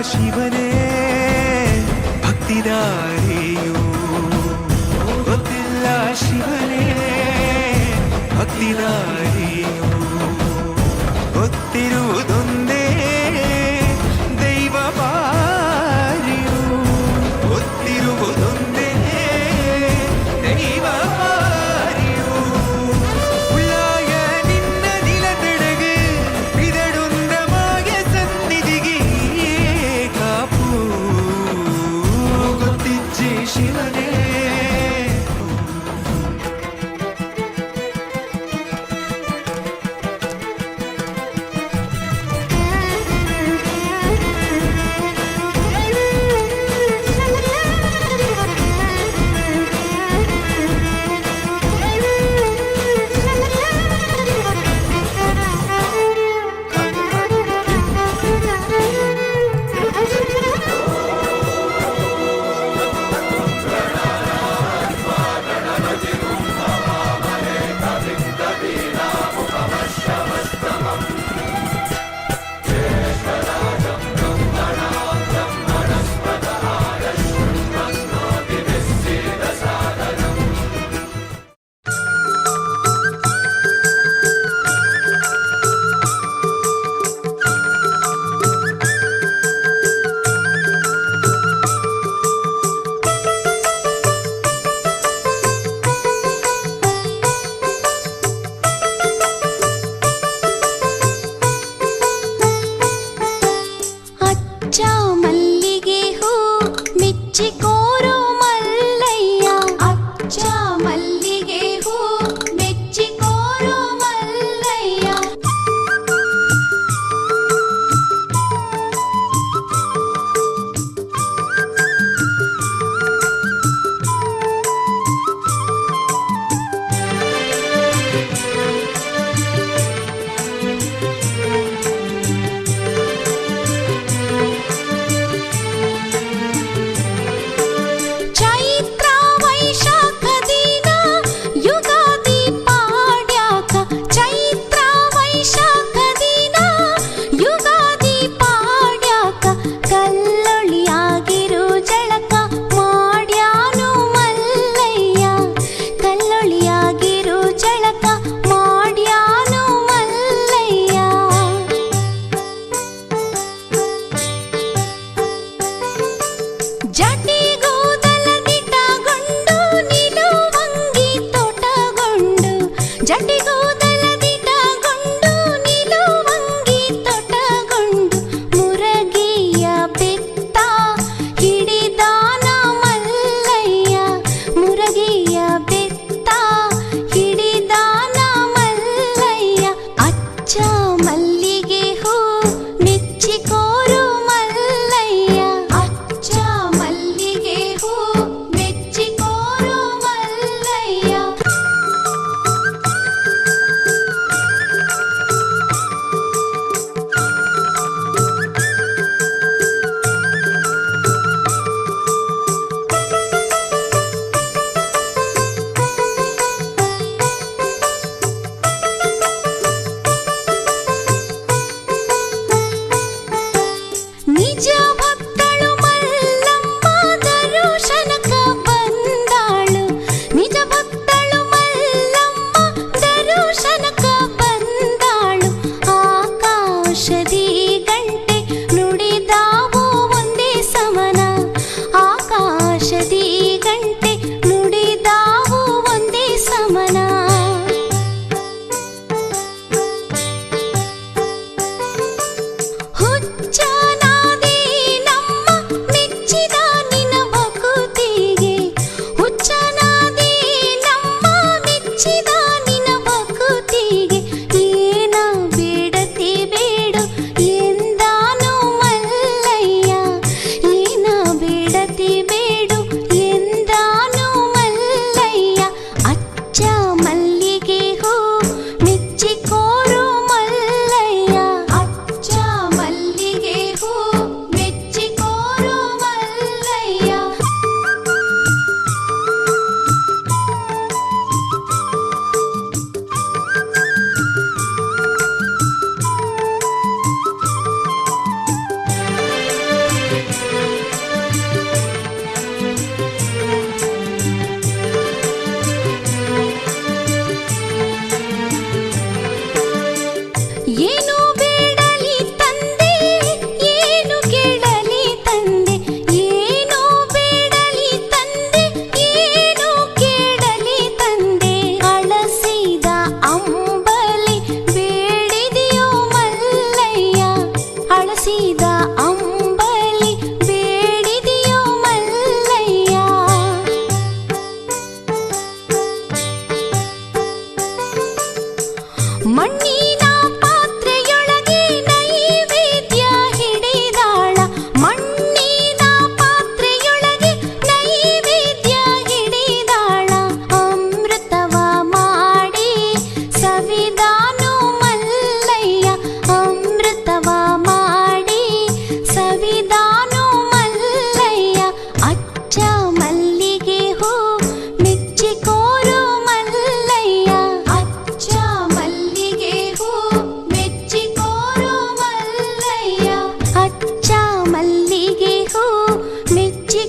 ಶಿವನೇ ಭಕ್ತಿದಾರಿಯು, ಗೊತ್ತಿಲ್ಲ ಶಿವನೇ ಭಕ್ತಿದಾರಿಯು, ಗೊತ್ತಿರುವುದೊಂದೇ ದೈವ ಬಾರಿಯು, ಗೊತ್ತಿರುವುದೊಂದೇ ದೈವ ಬಾರಿಯು. ಉಳ್ಳಾಯ ನಿನ್ನ ನಿಲತೆಡೆಗೆ ಬಿದಡುಂದ ಮಾಯ ಸನ್ನಿಧಿಗೆ ಕಾಪು, ಗೊತ್ತಿಜ್ಜೆ ಶಿವನೇ.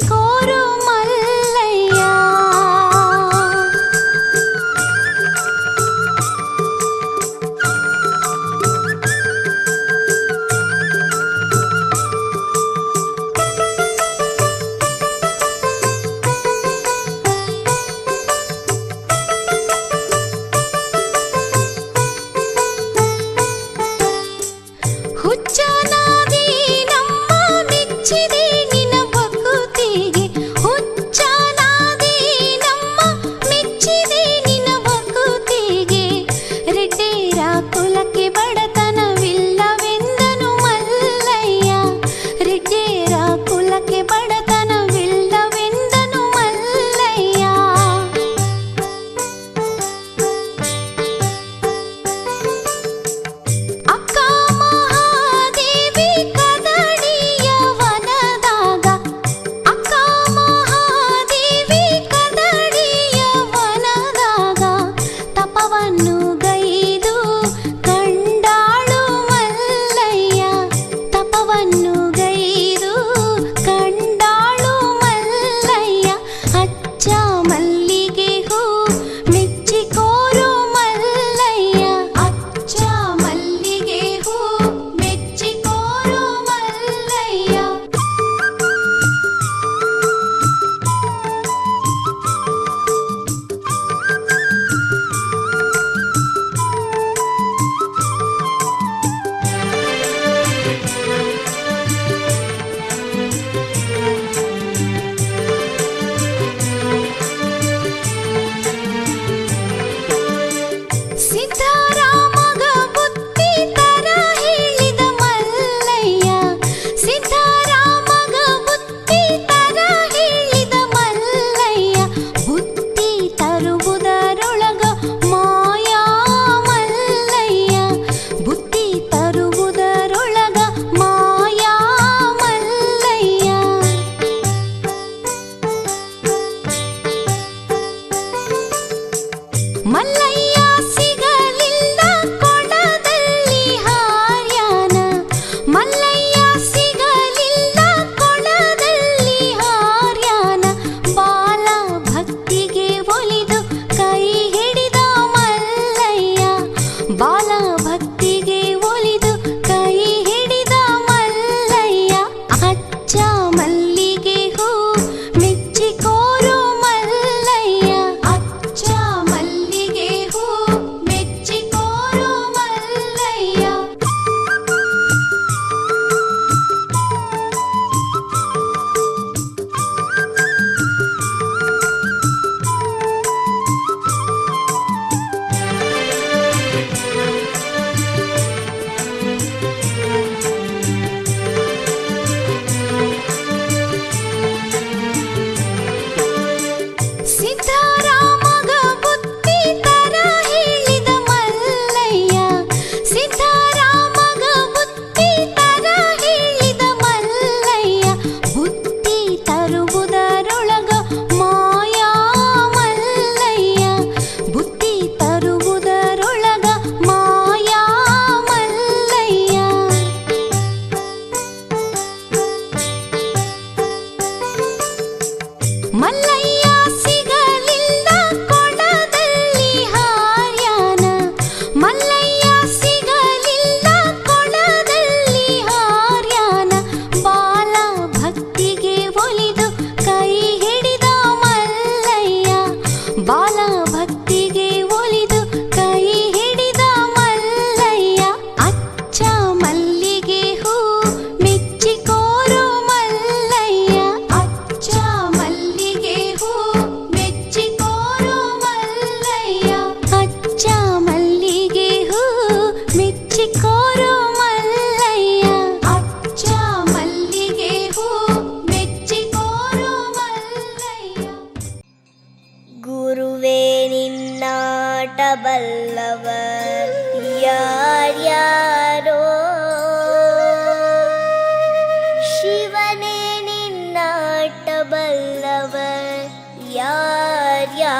ಮೆಚ್ಚಿಕೋರು ಮಲ್ಲಯ್ಯ. ಹುಚ್ಚನಾದಿ ನಮ್ಮ ಮೆಚ್ಚಿದೆ ನಿನ ಭಕುತಿಗೆ, ಹುಚ್ಚನಾದಿ ನಮ್ಮ ಮೆಚ್ಚಿದೆ ನಿನ ಭಕುತಿಗೆ. ರೆಡ್ಡೇರ ಕುಲಕ್ಕೆ ಬಡತನವಿಲ್ಲವೆಂದನು ಮಲ್ಲಯ್ಯ, ರೆಡ್ಡೇರ ಕುಲಕ್ಕೆ ಬಡತನವಿಲ್ಲವೆಂದನು ಮಲ್ಲಯ್ಯ. ಅಕ್ಕ ಮಹಾದೇವಿ ಕದಡಿಯ ವನದಾಗ, ಅಕ್ಕ ಮಹಾದೇವಿ ಕದಡಿಯ ವನದಾಗ ತಪವನ್ನು ಗೈದು ಕಂಡಾಳು ಮಲ್ಲಯ್ಯ, ತಪವನ್ನು ಗೈದು ಕಂಡಾಳು ಮಲ್ಲಯ್ಯ. ಅಚ್ಚ ಮಲ್ಲಿಗೆ ಹೂ ಮೆಚ್ಚಿಕೋರು ಮಲ್ಲಯ್ಯ, ಅಚ್ಚ ಮಲ್ಲಿಗೆ ಹೂ ಮೆಚ್ಚಿಕೋರು ಮಲ್ಲಯ್ಯ. ಸಿದ್ಧರಾಮಗ ಬುತ್ತಿ ತರ ಹೇಳಿದ ಮಲ್ಲಯ್ಯ, ಸಿದ್ಧರಾಮಗ ಬುತ್ತಿ ತರ ಹೇಳಿದ ಮಲ್ಲಯ್ಯ. ಬುತ್ತಿ ತರುವುದರೊಳಗ ಮಾಯಾ ಮಲ್ಲಯ್ಯ, ಬುತ್ತಿ ತರುವುದರೊಳಗ ಮಾಯಾ ಮಲ್ಲಯ್ಯ. ಮಲ್ಲಯ್ಯ ಸಿಗಲಿಲ್ಲ ಕೊಳದಲ್ಲಿ ಹಾರ್ಯಾನ, ಮಲ್ಲಯ್ಯ ಸಿಗಲಿಲ್ಲ ಕೊಳದಲ್ಲಿ ಹಾರ್ಯಾನ. ಬಾಲ ಭಕ್ತಿಗೆ ಒಲಿದು ಕೈ ಹಿಡಿದ ಮಲ್ಲಯ್ಯ, ಬಾಲ ಭಕ್ತಿಗೆ ಒಲಿದು ಕೈ ಹಿಡಿದ ಮಲ್ಲಯ್ಯ. ಅಚ್ಚ ಮಲ್ಲಿಗೆ ಹೂ ಮೆಚ್ಚಿಕೋರು ಮಲ್ಲಯ್ಯ, ಅಚ್ಚ ಮಲ್ಲಿಗೆ ಹೂ ಮೆಚ್ಚಿಕೋರು ಮಲ್ಲಯ್ಯ. ಸಿದ್ಧರಾಮಗ ಬುತ್ತಿ ತರ ಹೇಳಿದ ಮಲ್ಲಯ್ಯ, ಸಿದ್ಧರಾಮಗ ಬುತ್ತಿ ತರ ಹೇಳಿದ ಮಲ್ಲಯ್ಯ. ಬುತ್ತಿ ತರುವುದರೊಳಗ ಮಾಯಾ ಮಲ್ಲಯ್ಯ, ಬುತ್ತಿ ತರುವುದರೊಳಗ ಮಾಯಾ ಮಲ್ಲಯ್ಯ. ಮಲ್ಲಯ್ಯ ಸಿಗಲಿಲ್ಲ ಕೊಳದಲ್ಲಿ ಹಾರ್ಯಾನ, ಮಲ್ಲಯ್ಯ ಸಿಗಲಿಲ್ಲ ಕೊಳದಲ್ಲಿ ಹಾರ್ಯಾನ. ಬಾಲ ಭಕ್ತಿಗೆ ಒಲಿದು ಕೈ ಹಿಡಿದ ಮಲ್ಲಯ್ಯ, ಬಾಲ ಭಕ್ತಿಗೆ ಒಲಿದು ಕೈ ಹಿಡಿದ ಮಲ್ಲಯ್ಯ. ಅಚ್ಚ ಮಲ್ಲಿಗೆ ಹೂ ಮೆಚ್ಚಿಕೋರು ಮಲ್ಲಯ್ಯ, ಅಚ್ಚ ಮಲ್ಲಿಗೆ ಹೂ ಮೆಚ್ಚಿಕೋರು ಮಲ್ಲಯ್ಯ, ಅಚ್ಚ ಮಲ್ಲಿಗೆ ಹೂ ಮೆಚ್ಚಿಕೋರು ಮಲ್ಲಯ್ಯ, ಅಚ್ಚ ಮಲ್ಲಿಗೆ ಹೂ ಮೆಚ್ಚಿಕೋರು ಮಲ್ಲಯ್ಯ. ಗುರುವೇ ನಿನ್ನಾಟ ಬಲ್ಲವರ್ ಯಾರ್ಯಾರೋ, ಶಿವನೇ ನಿನ್ನಾಟ ಬಲ್ಲವರ್ ಯಾರ್ಯಾರೋ.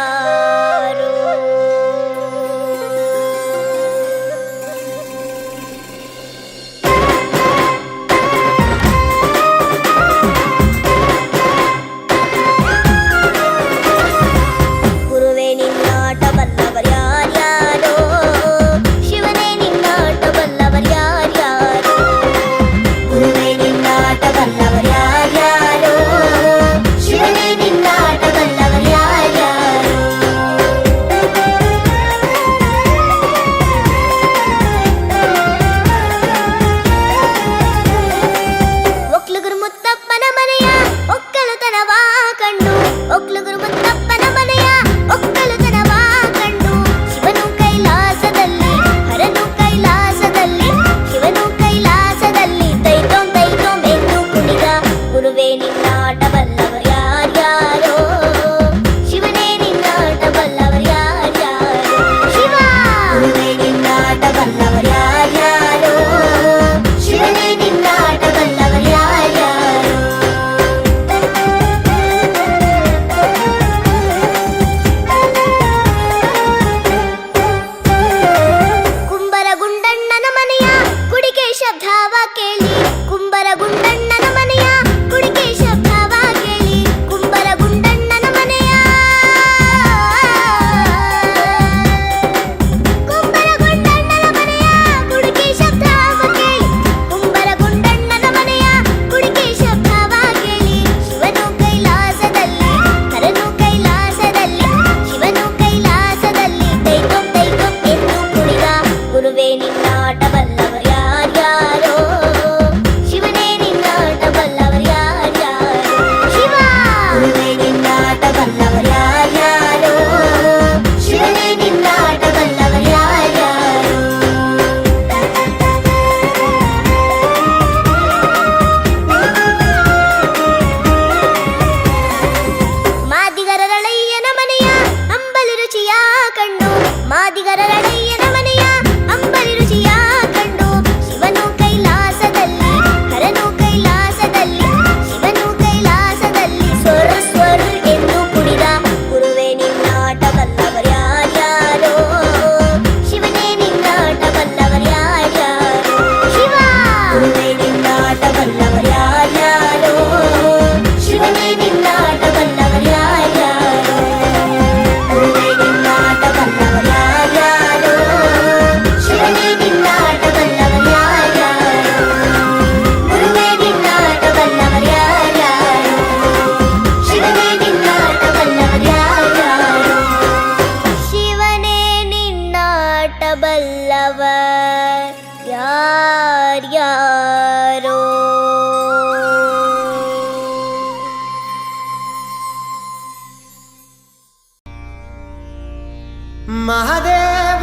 ಮಹಾದೇವ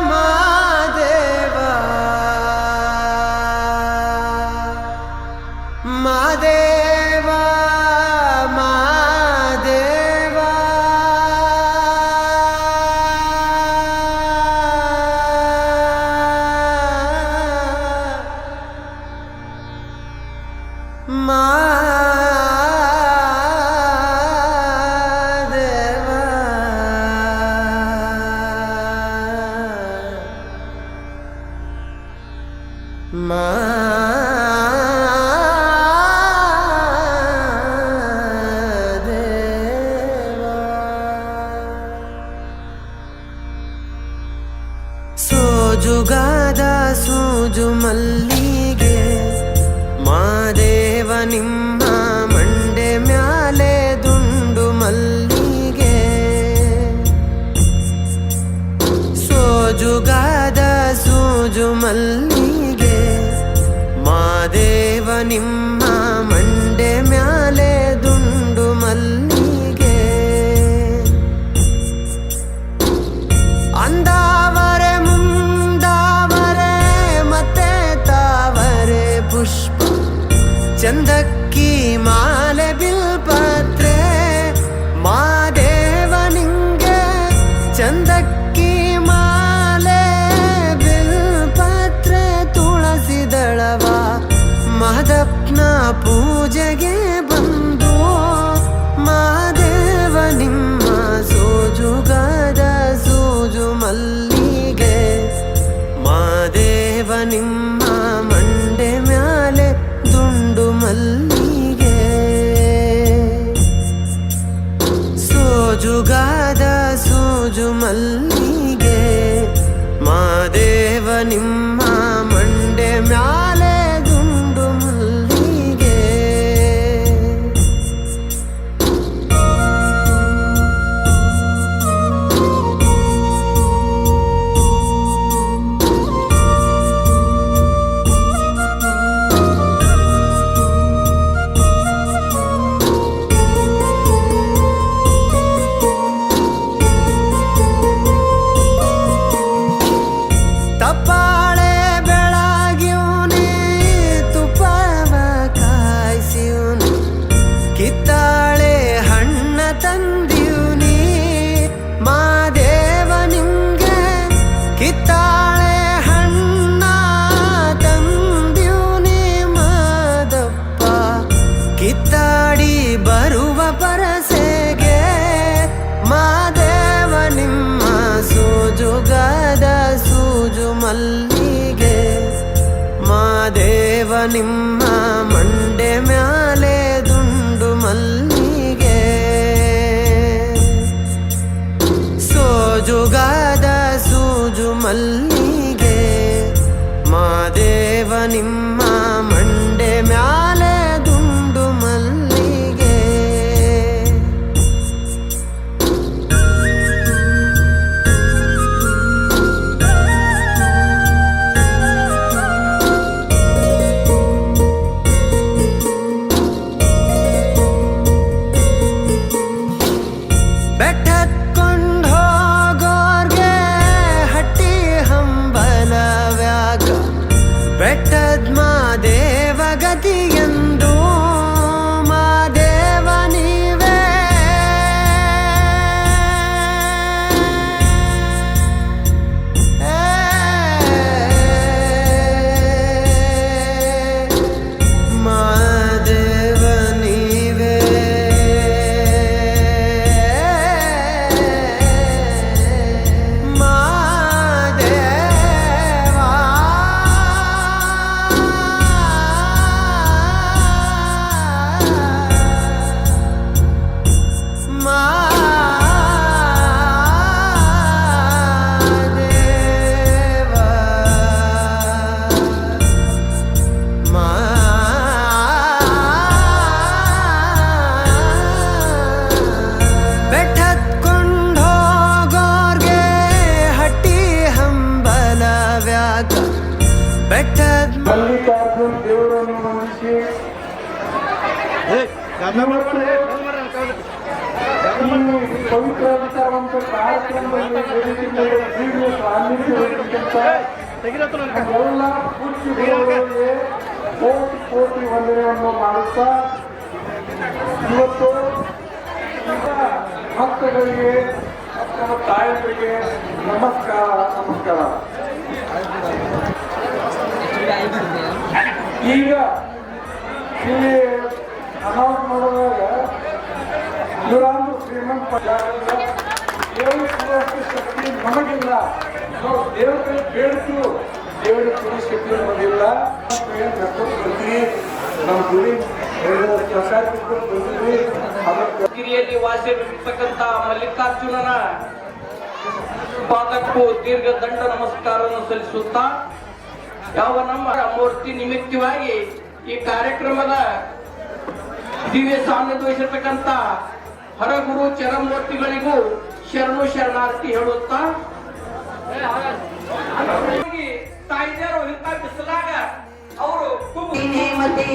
ಮಹಾದೇವ ಮಹಾದೇವ ಮಹಾದೇವ ಸೋಜುಗಾದ ಸೂಜು ಮಲ್ಲಿಗೆ ಮಾದೇವ ನಿಮ್ಮ ಮಂಡೆ ಮ್ಯಾಲೆ ದುಂಡು ಮಲ್ಲಿಗೆ ಸೋಜುಗಾದ ಸೂಜು ಮಲ್ಲಿಗೆ ಮಾದೇವ ನಿಮ್ಮ ಮಂಡೆ ಮ್ಯಾಲೆ ದುಂಡು ಮಲ್ಲಿಗೆ ಅಂದಾವರೆ ಮುಂದಾವರೆ ಮತ್ತೆ ತಾವರೆ ಪುಷ್ಪ ಚಂದಕ್ಕಿ ಮಾಲೆ ಬಿಲ್ಪತ್ರೆ ಮಾದೇವ ನಿಂಗೆ ಚಂದಕ್ಕಿ ಮಾಲೆ ಬಿಲ್ಪತ್ರೆ ತುಳಸಿ ದಳವ ಮಹದಪ್ನ ಪೂಜೆಗೆ ಬಂದು ಮಾದೇವ ನಿಮ್ಮ ಸೋಜುಗಾದ ಸೂಜು ಮಲ್ಲಿಗೆ ಮಾದೇವ ನಿಮ್ಮ ಮಂಡೆ ಮ್ಯಾಲೆ ದುಂಡು ಮಲ್ಲಿಗೆ ಸೋಜುಗಾದ ಸೂಜು ಮಲ್ಲಿಗೆ ಮಾದೇವ ನಿಮ್ಮ ಮಂಡೆ ಮ್ಯಾಲೆ ದುಂಡು ಮಲ್ಲಿಗೆ ತಪ್ಪಾಳೆ ಬೆಳಗ್ಯೂನಿ ತುಪ್ಪವ ಕಾಯಿಸಿವ್ನಿ ಕಿತ್ತಾಳೆ ಹಣ್ಣ ತಂದೀವ್ನಿ ಮಾದೇವ ನಿಂಗೆ ಕಿತ್ತಾಳೆ ಹಣ್ಣ ತಂದೀವ್ನಿ ಮಾದಪ್ಪ ಕಿತ್ತಾಡಿ ಬರುವ ಪರಸೆಗೆ ಮಾದೇವ ನಿಮ್ಮ ಸೋಜುಗಾದ ಸೂಜು ಮಲ್ಲಿಗೆ ಮಾದೇವ ನಿಮ್ಮ ಮಂಡೆ ಮ್ಯಾಲೆ ದುಂಡು ಮಲ್ಲಿಗೆ ಸೋಜುಗಾದ ಸೂಜು ಮಲ್ಲಿಗೆ ಮಾದೇವ ನಿಮ್ಮ ಮಂಡೆ ಮ್ಯಾಲೆ ದುಂಡು ಮಲ್ಲಿಗೆ ಬೆಟ್ಟತ್ಕೊಂಡ್ ಹೋಗೋರ್ಗೆ ಹಟ್ಟಿ ಹಂಬಲವ್ಯಾಗ ಬೆಟ್ಟದ್ ಮಾದೇವ ಗತಿಗೆಂದು ಮಾದೇವ ನೀವೇ ಮಾದೇವ ನೀವೇ ಬೆಟ್ಟತ್ಕೊಂಡ್ ಹೋಗೋರ್ಗೆ ಹಟ್ಟಿ ಹಂಬಲವ್ಯಾಗ ಬೆಟ್ಟದ ಮಲ್ಲಿಕಾರ್ಜುನ್ ದೇವರನ್ನು ನಮಿಸಿ ಈ ಪವಿತ್ರ ವಿಚಾರವಂತ ಕಾರ್ಯಕ್ರಮದಲ್ಲಿ ವೇದಿಕೆಯಲ್ಲಿ ವೀಡಿಯೋ ಸಾನ್ನಿಧ್ಯವಾಗಿದ್ದಂಥ ಎಲ್ಲ ಪೂಜ್ಯ ಗುರುಗಳಿಗೆ ಕೋಟಿ ಕೋಟಿ ವಂದನೆಯನ್ನು ಮಾಡುತ್ತಾ ಇವತ್ತು ಭಕ್ತಗಳಿಗೆ ನಮ್ಮ ತಾಯಂದಿರಿಗೆ ನಮಸ್ಕಾರ. ಈಗ ಇಲ್ಲಿ ಅನೌನ್ಸ್ ಮಾಡುವಾಗ ಇವರಾದ್ರೂ ಶ್ರೀಮಂತ ದೇವರ ಶಕ್ತಿ ನಮಗಿಲ್ಲ. ನಾವು ದೇವ್ರ ಕೈ ಬೇಡ್ತು, ದೇವರ ಪುರಿ ಶಕ್ತಿ ನಮಗಿಲ್ಲ. ಬಂದ್ವಿ ನಮ್ಮ ಗುರಿ ಪ್ರಸಾದ ಬಂದಿದ್ವಿ. ಗಿರಿಯಲ್ಲಿ ವಾಸಿರ್ತಕ್ಕಂಥ ಮಲ್ಲಿಕಾರ್ಜುನನ ಪಾದಕ್ಕೂ ದೀರ್ಘ ದಂಡ ನಮಸ್ಕಾರವನ್ನು ಸಲ್ಲಿಸುತ್ತಾ ಯಾವ ನಮ್ಮ ಮೂರ್ತಿ ನಿಮಿತ್ತವಾಗಿ ಈ ಕಾರ್ಯಕ್ರಮದ ದಿವ್ಯ ಸಾನ್ನಿಧ್ಯ ವಹಿಸಿರ್ತಕ್ಕಂಥ ಹರಗುರು ಚರಮೂರ್ತಿಗಳಿಗೂ ಶರಣು ಶರಣಾರ್ಥಿ ಹೇಳುತ್ತಾ ತಾಯಿದೇವರು ಇಂಥ ಬಿಸಿಲಾಗ ಅವರು ಭಕ್ತಿ ನೇಮತೆ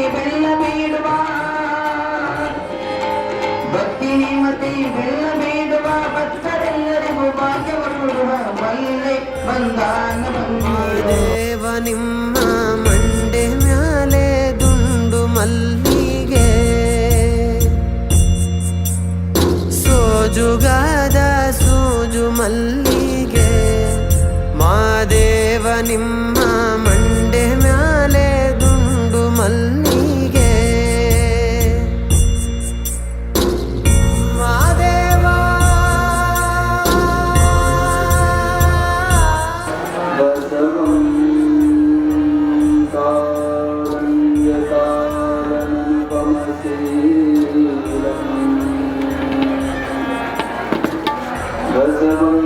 ಬೆಲ್ಲ ಬೇಡುವ ಭಕ್ತರೆಲ್ಲರಿಗೂ ಭಾಗ್ಯವನ್ನು ಮಲ್ಲೆ ಬಂದಾನ ದೇವ ನಿಮ್ಮ ಮಂಡೆ ಮ್ಯಾಲೆ ದುಂಡು ಮಲ್ಲಿಗೆ ಸೋಜುಗಾದ ಸೋಜು ಮಲ್ಲಿಗೆ ಮಾದೇವ ನಿಮ್ಮ ಮಂಡೆ ಮ್ಯಾಲೆ ದುಂಡು ಮಲ್ಲಿಗೆ ಮಾದೇವ ಬಸವಂ ಕಾರಂಗಕಾರಣಂಪಮಶೀಲಂ ಬಸವಂ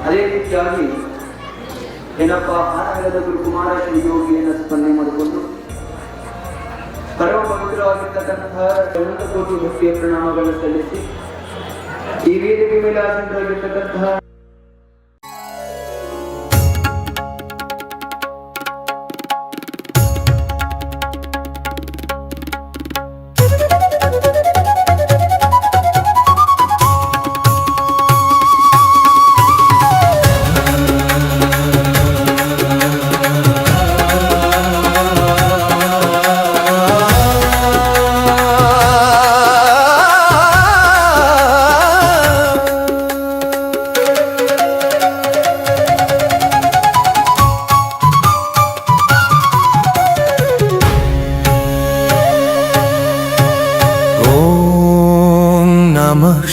ಅದೇ ರೀತಿಯಾಗಿ ಏನಪ್ಪ ಆನಗರದ ಗುರುಕುಮಾರ ಶ್ರೀ ಯೋಗಿಯನ್ನು ಸ್ಮರಣೆ ಮಾಡಿಕೊಂಡು ಪರಮ ಪವಿತ್ರವಾಗಿರ್ತಕ್ಕಂತಹ 90 ಕೋಟಿ ಭಕ್ತಿಯ ಪ್ರಣಾಮಗಳನ್ನು ಸಲ್ಲಿಸಿ ಈ ವೇದಿಕೆ ಮೇಲೆ ಆಸೀನರಾಗಿರ್ತಕ್ಕಂತಹ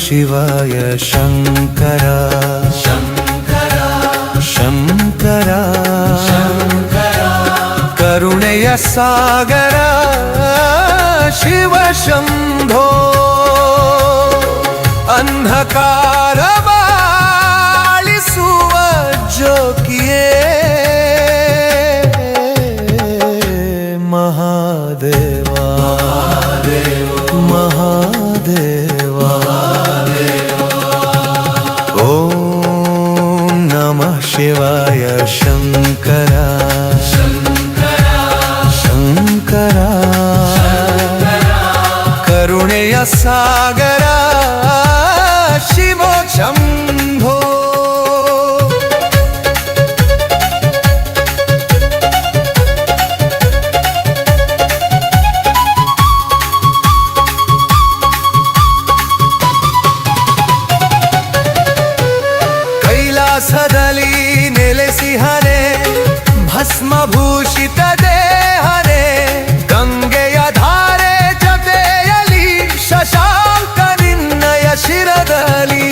ಶಿವಾಯ ಶಂಕರ ಶಂಕರ ಶಂಕರ ಕರುಣೆಯ ಸಾಗರ ಶಿವ ಶಂಭೋ ಅಂಧಕಾರ ಬಾಳಿಸುವ ಜೋಕಿಯೇ ಮಹಾದೇವ ಮಹಾದೇವ ಓಂ ನಮಃ ಶಿವಾಯ ಶಂಕರ ಶಂಕರ ಕರುಣೆಯ ಸಾಗರ ಶಿವ ಶಂಭೋ ಕೈಲಾಸದಲ್ಲಿ ನೆಲೆಸಿಹರೆ ಭಸ್ಮಭೂಷಿತ ದೇಹರೆ ಗಂಗೆಯ ಧಾರೆ ಜೊತೆಯಲಿ ಶಶಾಂಕ ನಿನ್ನಯ ಶಿರದಲ್ಲಿ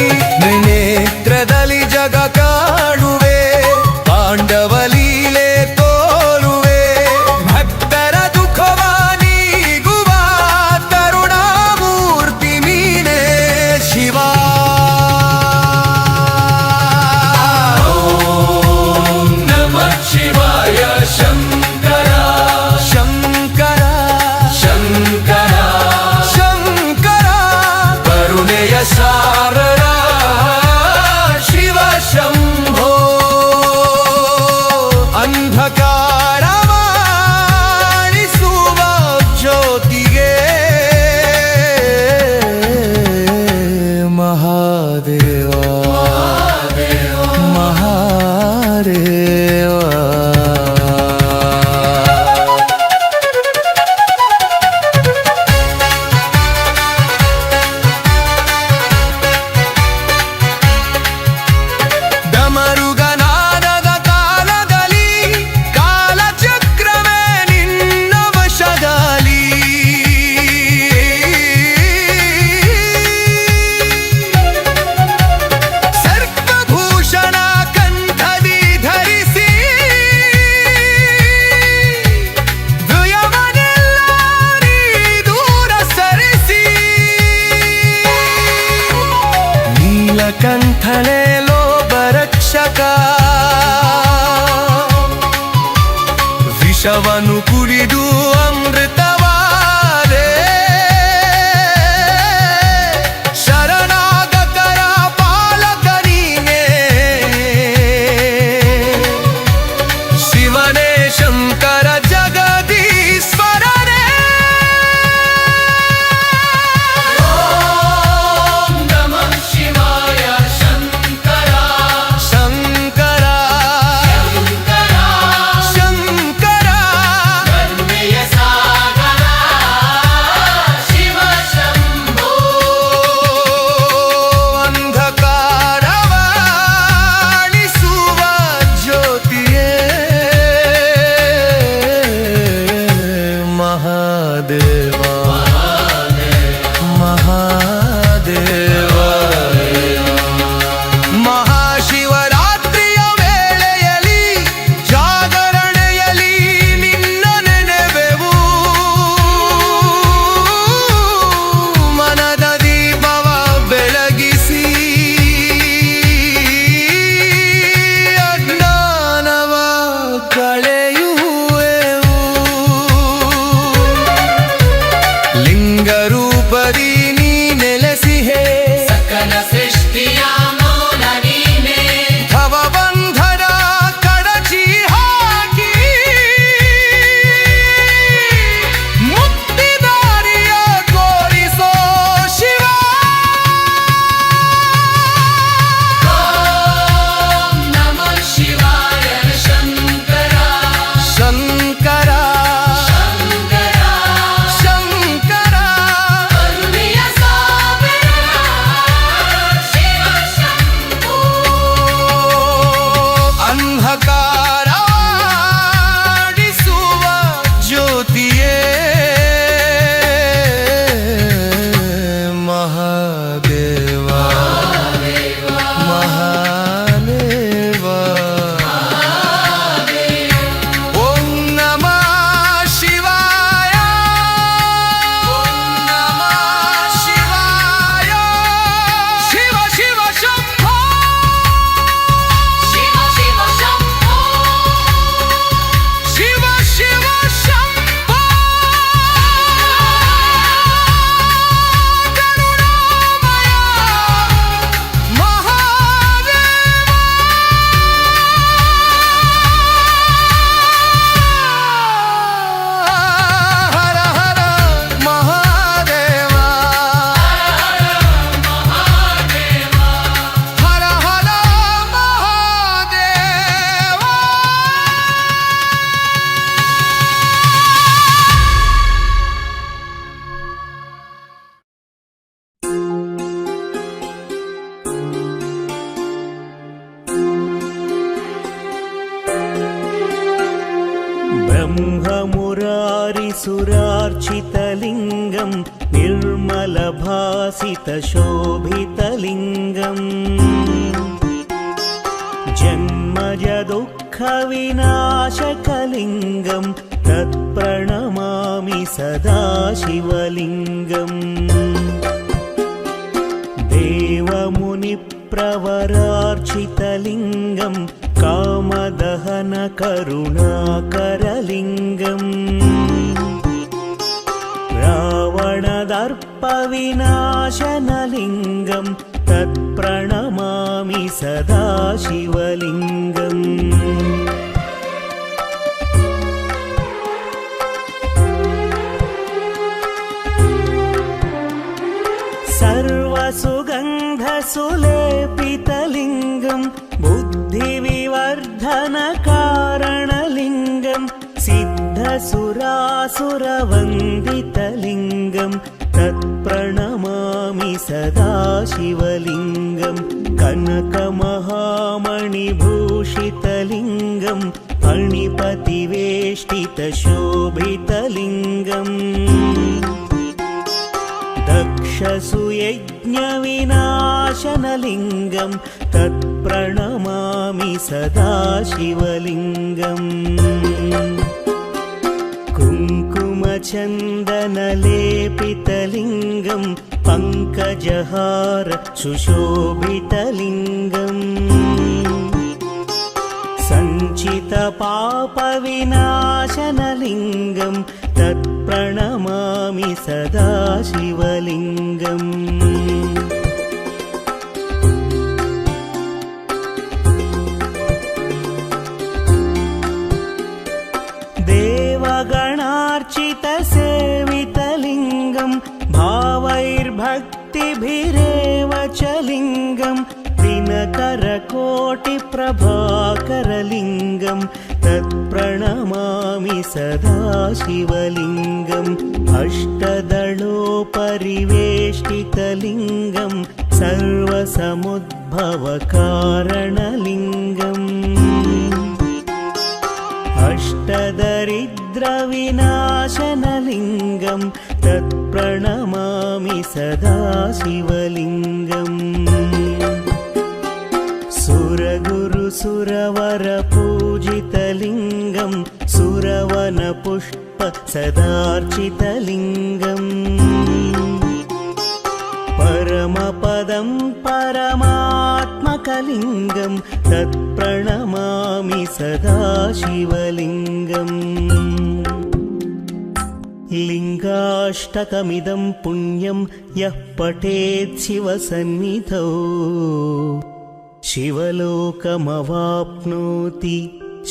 ವಿಷವನು ಕುಡಿದು ಅಮೃತವಾದೆ ಶರಣಾಗತರ ಪಾಲಕ ನೀನೇ ಶಿವನೇ ಶಂಕರ ಜಗದೀಶ್ವರನೇ ಓಂ ನಮಃ ಶಿವಾಯ ಶಂಕರ ಶಂಕರ ಶಂಕರ ಕರುಣೆಯ ಸಾಗರ ಶಿವ ಶಂಭೋ ಅಂಧಕಾರವ ಅಳಿಸುವ ಜ್ಯೋತಿಯೇ ಮಹಾದೇವ ಮಹಾದೇವ ಮಹಾಶಿವರಾತ್ರಿಯ ವೇಳೆಯಲ್ಲಿ ಜಾಗರಣೆಯಲ್ಲಿ ನಿನ್ನ ನೆನೆವೆವು ಮನದ ದೀಪವ ಬೆಳಗಿಸಿ ಅಜ್ಞಾನವ ಕಳೆಯುವೆವು ಲಿಂಗರೂಪದಿ ನೀ ನೆಲೆಸಿಹೇ ಸಕಲ ಸೃಷ್ಟಿಯ ಮೂಲ ನೀನೇ ಭವಬಂಧನ ಕಡಚಿ ಹಾಕಿ ಮುಕ್ತಿದಾರಿಯ ತೋರಿಸೋ ಶಿವ ಓಂ ನಮಃ ಶಿವಾಯ ಶಂಕರ ಶಂಕರ ಶಂಕರ ಕರುಣೆಯ ಸಾಗರ ಶಿವ ಶಂಭೋ ಅಂಧಕಾರ ಅಳಿಸುವ ಜ್ಯೋತಿಯೇ ಮಹಾದೇವ ಮಹಾದೇವ ಓಂ ನಮಃ ಶಿವಾಯ ಓಂ ನಮಃ ಶಿವಾಯ ಶಿವ ಶಿವ ಶಂಭೋ ಶಿವ ಶಿವ ಶಂಭೋ ಶಿವ ಶಿವ ಶಂಭೋ ಕರುಣಾಮಯ ಮಹಾದೇವ ಹರ ಹರ ಮಹಾದೇವ ಹರ ಹರ ಮಹಾದೇವ ब्रह्ममुरारिसुरार्चितलिङ्गं निर्मलभासितशोभितलिङ्गम् जन्मजदुःखविनाशकलिङ्गं तत्प्रणमामि सदा शिवलिङ्गम् देवमुनिप्रवरार्चितलिङ्गं कामदहनकरुणाकरलिङ्गम् रावणदर्पविनाशनलिङ्गं तत्प्रणमामि सदा शिवलिङ्गम् सर्वसुगन्धसुलेपितलिङ्गं बुद्धिविवर्धनकारणलिङ्गं सिद्धसुरासुरवन्दितलिङ्गं तत्प्रणमामि सदा शिवलिङ्गं कनकमहामणिभूषितलिङ्गं फणिपतिवेष्टितशोभितलिङ्गम् दक्षसुयज्ञविनाशनलिङ्गं तत्प्रणमामि सदा शिवलिङ्गम् कुङ्कुमचन्दनलेपितलिङ्गं पङ्कजहार सुशोभितलिङ्गम् सञ्चितपापविनाशनलिङ्गं तत्प्रणमामि सदा शिवलिङ्गम् देवगणार्चितसेवितलिङ्गं भावैर्भक्तिभिरेव च लिङ्गं दिनकरकोटिप्रभाकरलिङ्गं तत्प्रणमामि सदा शिवलिङ्गम् अष्टदलोपरिवेष्टितलिङ्गं सर्वसमुद्भवकारणलिङ्गम् अष्टदरिद्रविनाशनलिङ्गं तत्प्रणमामि सदा शिवलिङ्गम् सुरगुरुसुरवरपूजितलिङ्गं सुरवनपुष्प सदार्चितलिङ्गम् परमपदं परमात्मकलिङ्गं तत्प्रणमामि सदा शिवलिङ्गम् लिङ्गाष्टकमिदं पुण्यं यः पठेत् शिवसन्निधौ शिवलोकमवाप्नोति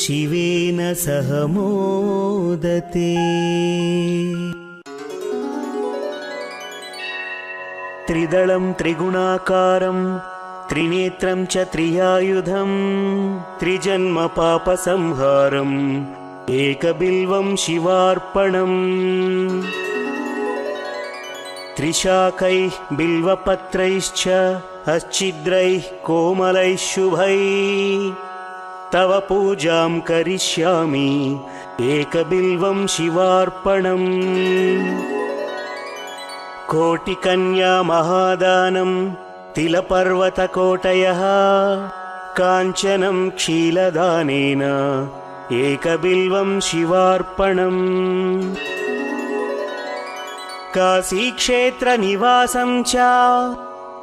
शिवेन सह मोदते। त्रिदलं त्रिगुणाकारं त्रिनेत्रं च त्रियायुधं त्रिजन्मपापसंहारम् एकबिल्वं शिवार्पणम् त्रिशाकैः बिल्वपत्रैश्च अच्छिद्रैः कोमलैः शुभैः तव पूजां करिष्यामि एकबिल्वं शिवार्पणम् कोटिकन्या महादानं तिलपर्वतकोटयः काञ्चनं क्षीलदानेन एकबिल्वं शिवार्पणम् काशीक्षेत्रनिवासं च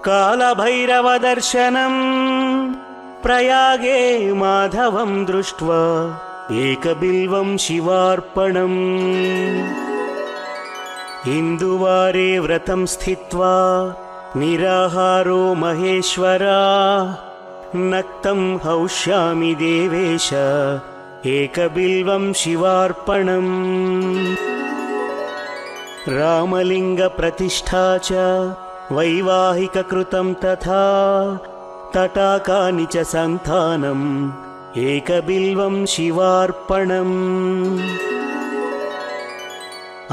कालभैरवदर्शनम् प्रयागे माधवं दृष्ट्वा एकबिल्वं शिवार्पणम् इन्दुवारे व्रतं स्थित्वा निराहारो महेश्वरा नक्तं हौष्यामि देवेश एकबिल्वं शिवार्पणम् रामलिङ्गप्रतिष्ठा च वैवाहिककृतं तथा तटाकानि च सन्तानम् एकबिल्वं शिवार्पणम्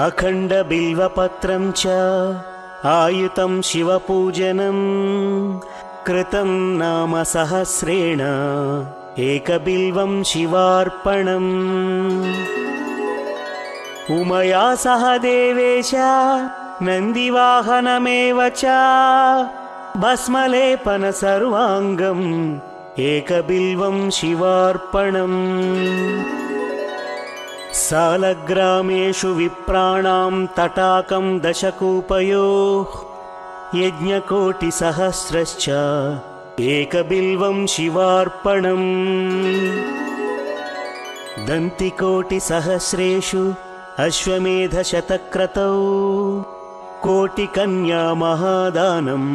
अखण्डबिल्वपत्रं च आयुतं शिवपूजनं कृतं नाम सहस्रेण एकबिल्वं शिवार्पणम् उमया सह देवेश नन्दिवाहनमेव च भस्मलेपन सर्वाङ्गम् एकबिल्वं शिवार्पणम् सालग्रामेषु विप्राणां तटाकं दशकूपयोः यज्ञकोटिसहस्रश्च एकबिल्वं शिवार्पणम् दन्तिकोटिसहस्रेषु अश्वमेधशतक्रतौ कोटिकन्या महादानम्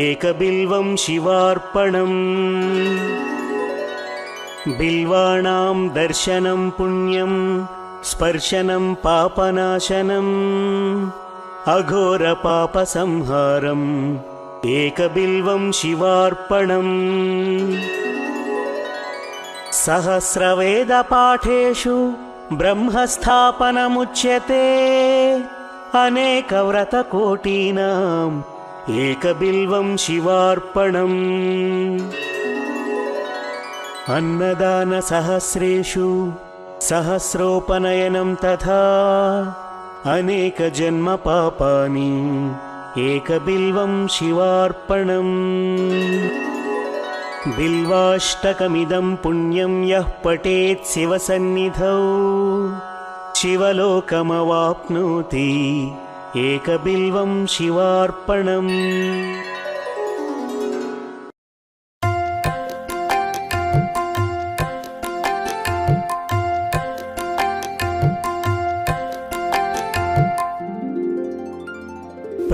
एकबिल्वं शिवार्पणम् बिल्वाणां दर्शनं पुण्यं स्पर्शनं पापनाशनम् अघोरपापसंहारम् एकबिल्वं शिवार्पणम् सहस्रवेदपाठेषु ब्रह्मस्थापनमुच्यते अनेकव्रतकोटीनाम् एकबिल्वं शिवार्पणम् अन्नदानसहस्रेषु सहस्रोपनयनं तथा अनेकजन्मपापानि एकबिल्वं शिवार्पणम् बिल्वाष्टकमिदं पुण्यं यः पठेत् शिवसन्निधौ शिवलोकमवाप्नोति एकबिल्वं शिवार्पणम्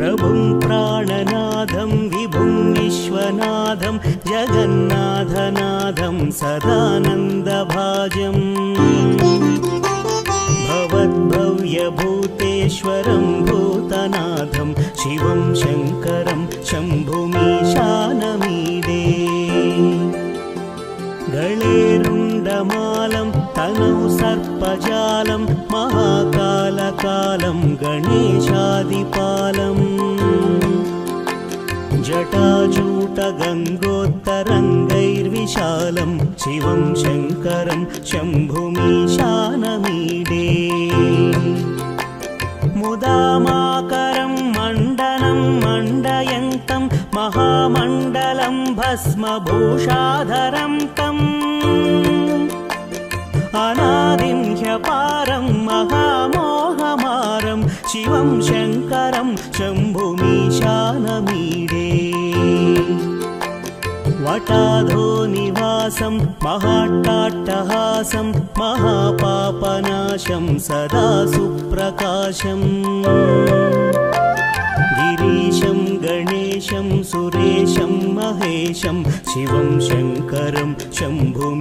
प्रभुं प्राणनाथं विभुं विश्वनाथं जगन्नाथनाथं सदानन्दभाजम् भवद्भव्यभूतेश्वरं भूतनाथं शिवं शङ्करं शम्भुमीशानमीडे गळेरुण्डमालं तनौ सर्पजालं महाकालकालं गणेशादिपालम् जटाजूटगङ्गोत्तरङ्गैर्विशालं शिवं शङ्करं शम्भुमीशानमीडे मुदामाकरं मण्डनं मण्डयन्तं महामण्डलं भस्मभूषाधरं तम् अनादिं ह्यपारं महामोहमारं शिवं शङ्करं शम्भुमीशानमीडे वटाधो निवासं महाट्टाट्टहासं महापापनाशं सदा सुप्रकाशम् गिरीशं गणेशं सुरेशं महेशं शिवं शङ्करं शम्भुमीशानमीडे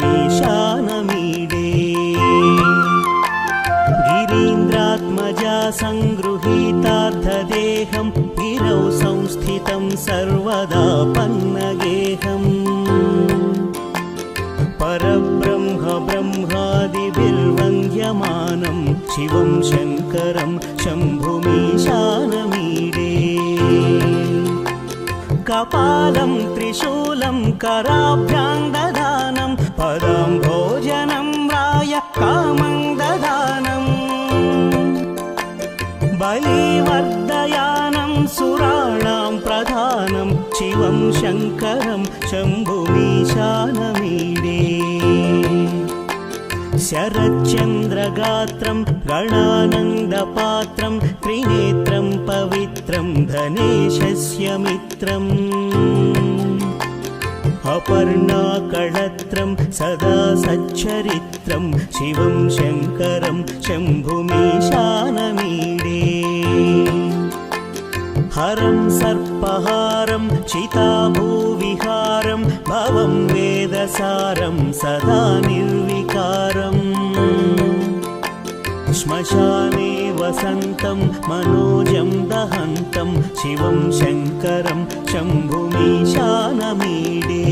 गिरीन्द्रात्मजा सङ्गृहीतार्थदेहं गिरौ संस्थितं सर्वदा पन्नगेहम् परब्रह्म ब्रह्मादिभिर्वन्द्यमानं शिवं शङ्करं शम्भुमीशानमीडे कपालं त्रिशूलं कराभ्यां ददानं पदं भोजनं राय कामं ददानम् बलिवर्धयानं सुराणां प्रधानं शिवं शङ्करं शम्भुमीशानमीडे शरच्चन्द्रगात्रं गणानन्दपात्रं त्रिनेत्रं पवित्रं धनेशस्य मित्रम् अपर्णाकळत्रं सदा सच्चरित्रं शिवं शङ्करं शम्भुमीशानमीडे हरं सर्पहारं चिताभूविहारं भवं वेदसारं सदा निर्विकारम् श्मशाने वसन्तं मनोजं दहन्तं शिवं शङ्करं शम्भुमीशानमीडे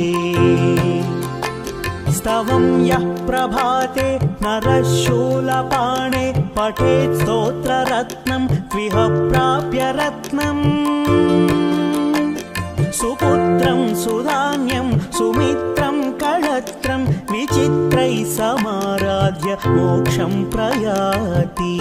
स्तवं यः प्रभाते नरः शूलपाणे पठेत् स्तोत्ररत्नं त्विह प्राप्य रत्नम् सुपुत्रं सुधान्यं सुमित्रं कळत्रं विचित्रैः समाराध्य मोक्षं प्रयाति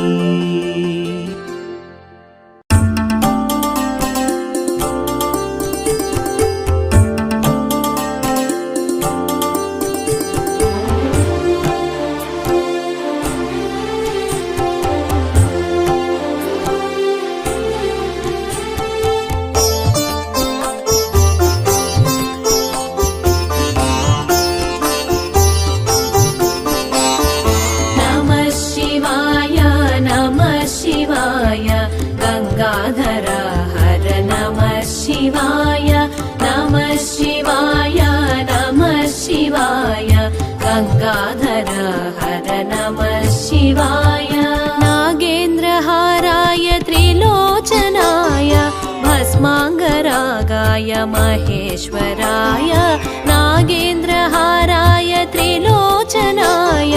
गंगाधर हर नमः शिवाय नागेन्द्रहाराय त्रिलोचनाय भस्मांगरागाय महेश्वराय नागेन्द्रहाराय त्रिलोचनाय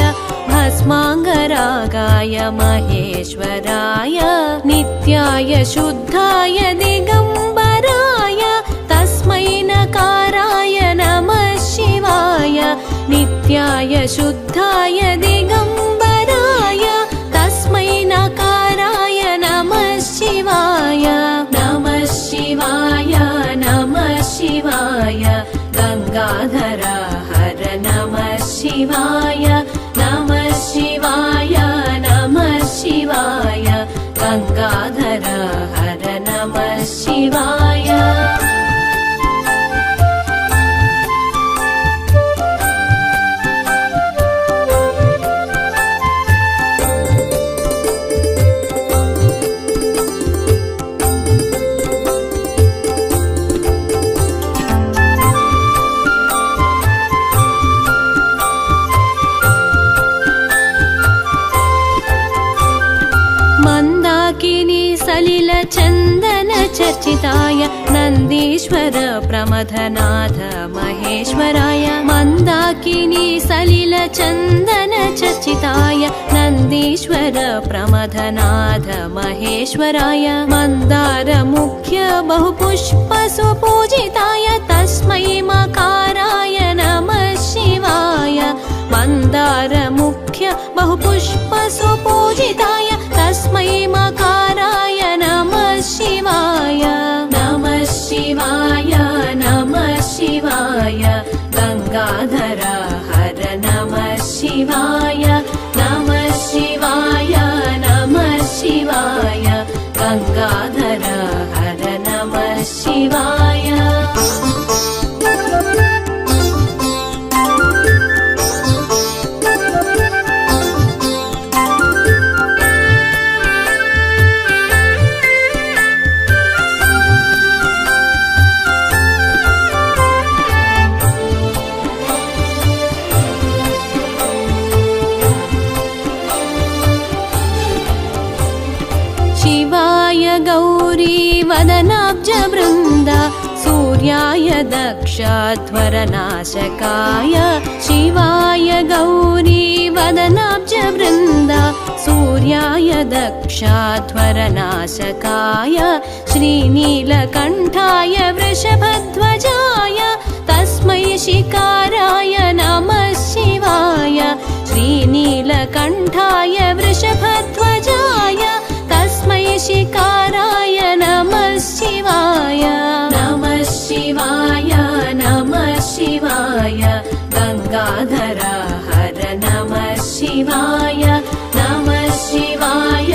भस्मांगरागाय महेश्वराय नित्याय शुद्धाय दिगंबराय तस्मै नकाराय नमः शिवाय नित्याय शुद्धाय दिगंबराय तस्मै नकाराय नमः शिवाय नमः शिवाय नमः शिवाय गंगाधर हर नमः शिवाय नमः शिवाय नमः शिवाय गंगाधर हर नमः शिवाय चचिताय नन्दीश्वर प्रमथनाथ महेश्वराय मन्दाकिनी सलिल चन्दन चचिताय नन्दीश्वर प्रमथनाथ महेश्वराय मन्दार मुख्य बहुपुष्प सुपूजिताय तस्मै मकाराय नमः शिवाय मन्दार मुख्य बहुपुष्प सुपूजिताय तस्मै मकाराय नमः शिवाय नमः शिवाय नमः शिवाय गंगाधर हर नमः शिवाय नमः शिवाय नमः शिवाय गंगाधर हर नमः शिवाय शिवाय गौरी वदनाब्ज वृन्द सूर्याय दक्षध्वरनाशकाय शिवाय गौरी वदनाब्ज वृन्द सूर्याय दक्षध्वरनाशकाय श्रीनीलकण्ठाय वृषभध्वजाय तस्मै शिकाराय नमः शिवाय श्रीनीलकण्ठाय वृषभध्वजाय तस्मै शिकाराय नमः शिवाय नमः शिवाय नमः शिवाय गंगाधर हर नमः शिवाय नमः शिवाय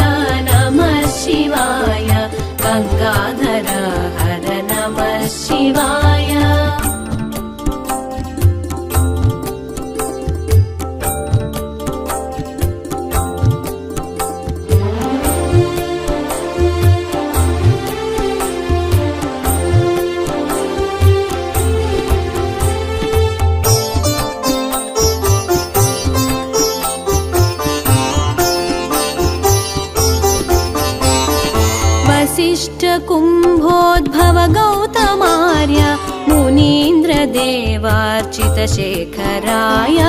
नमः शिवाय गंगाधर हर नमः शिवाय वसिष्ठ कुम्भोद्भव गौतमार्य मुनीन्द्र देवार्चित शेखराय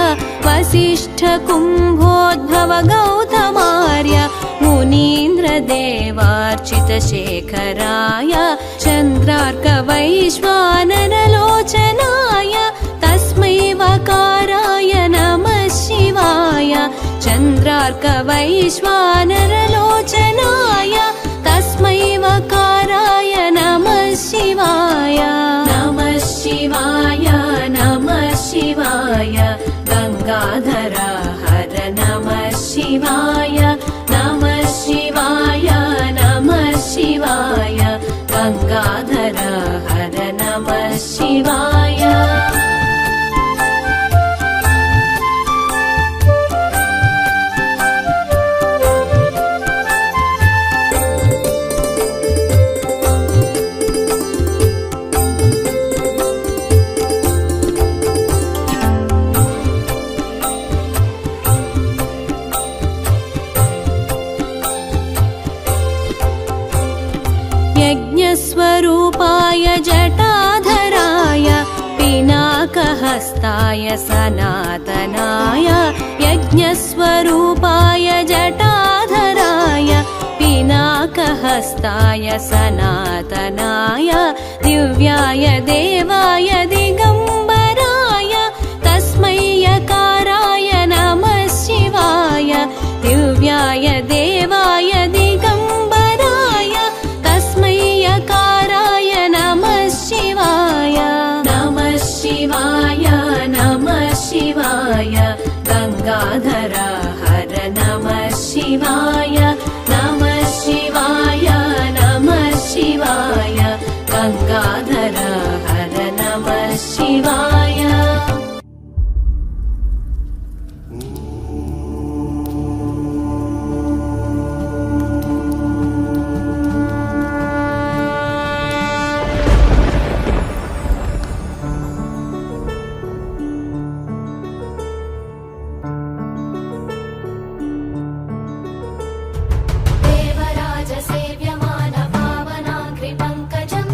वसिष्ठ कुम्भोद्भव गौतमार्य मुनीन्द्र देवार्चित शेखराय चन्द्रार्क वैश्वानरलोचनाय तस्मै वकाराय नमः शिवाय चन्द्रार्क वैश्वानरलोचनाय तस्मै वकाराय नमः शिवाय नमः शिवाय नमः शिवाय गंगाधर हर नमः शिवाय नमः शिवाय नमः शिवाय गंगाधर हर नमः शिवाय यज्ञस्वरूपाय जटाधराय पिनाकहस्ताय सनातनाय यज्ञस्वरूपाय जटाधराय पिनाकहस्ताय सनातनाय दिव्याय देवाय दिगंबराय तस्मै यकाराय नमः शिवाय दिव्याय देवाय दिगंबराय तस्मै यकाराय नमः शिवाय नमः शिवाय नमः शिवाय गंगाधर हर नमः शिवाय नमः शिवाय नमः शिवाय गंगाधर हर नमः शिवाय देवराज सेव्यमान पावनाग्रिपङ्कजम्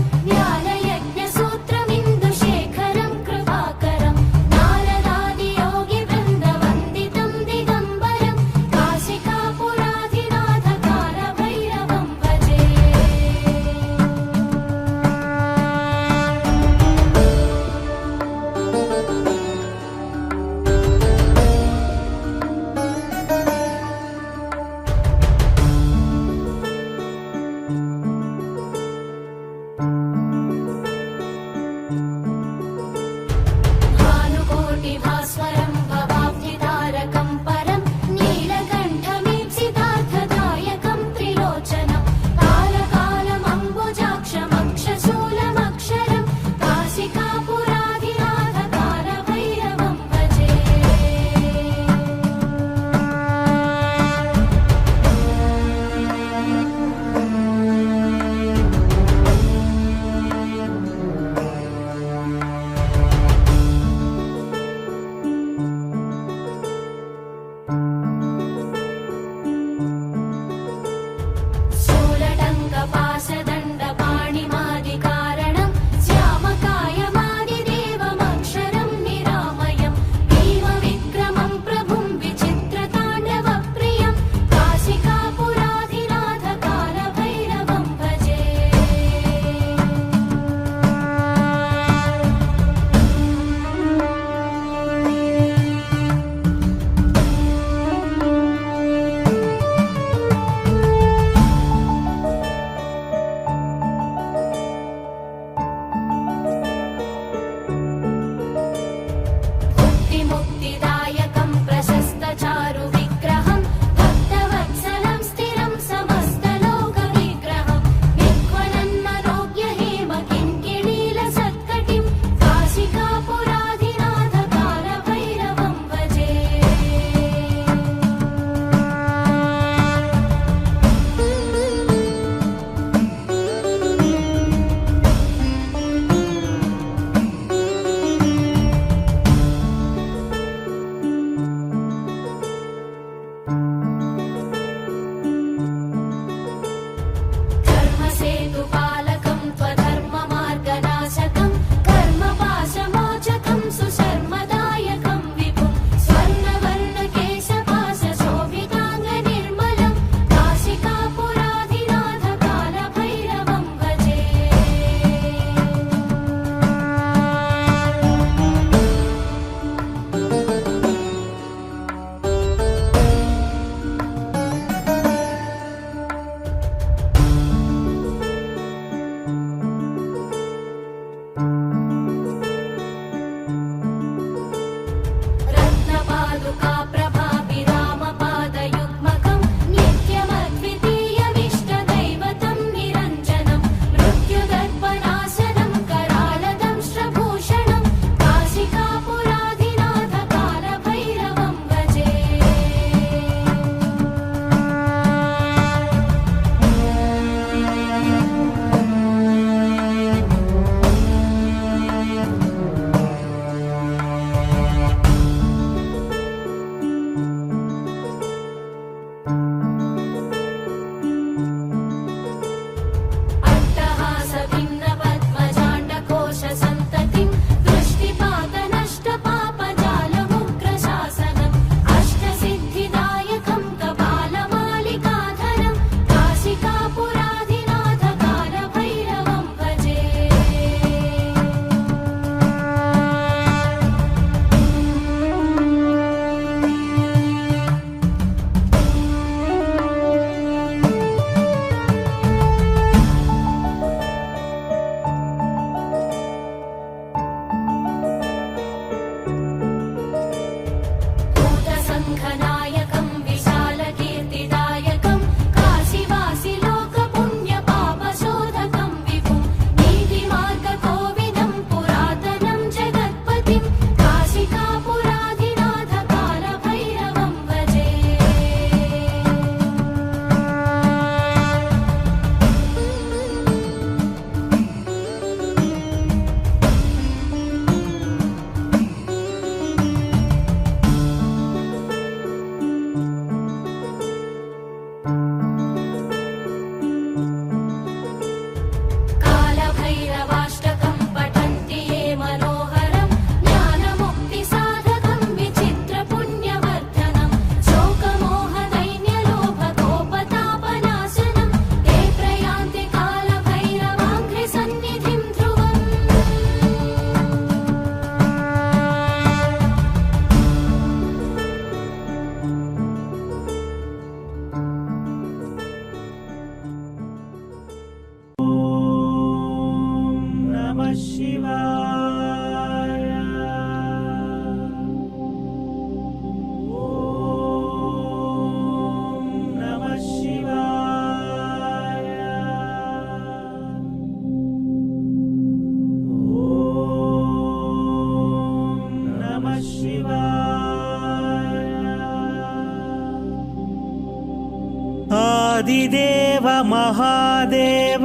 ಆದಿದೇವ ಮಹಾದೇವ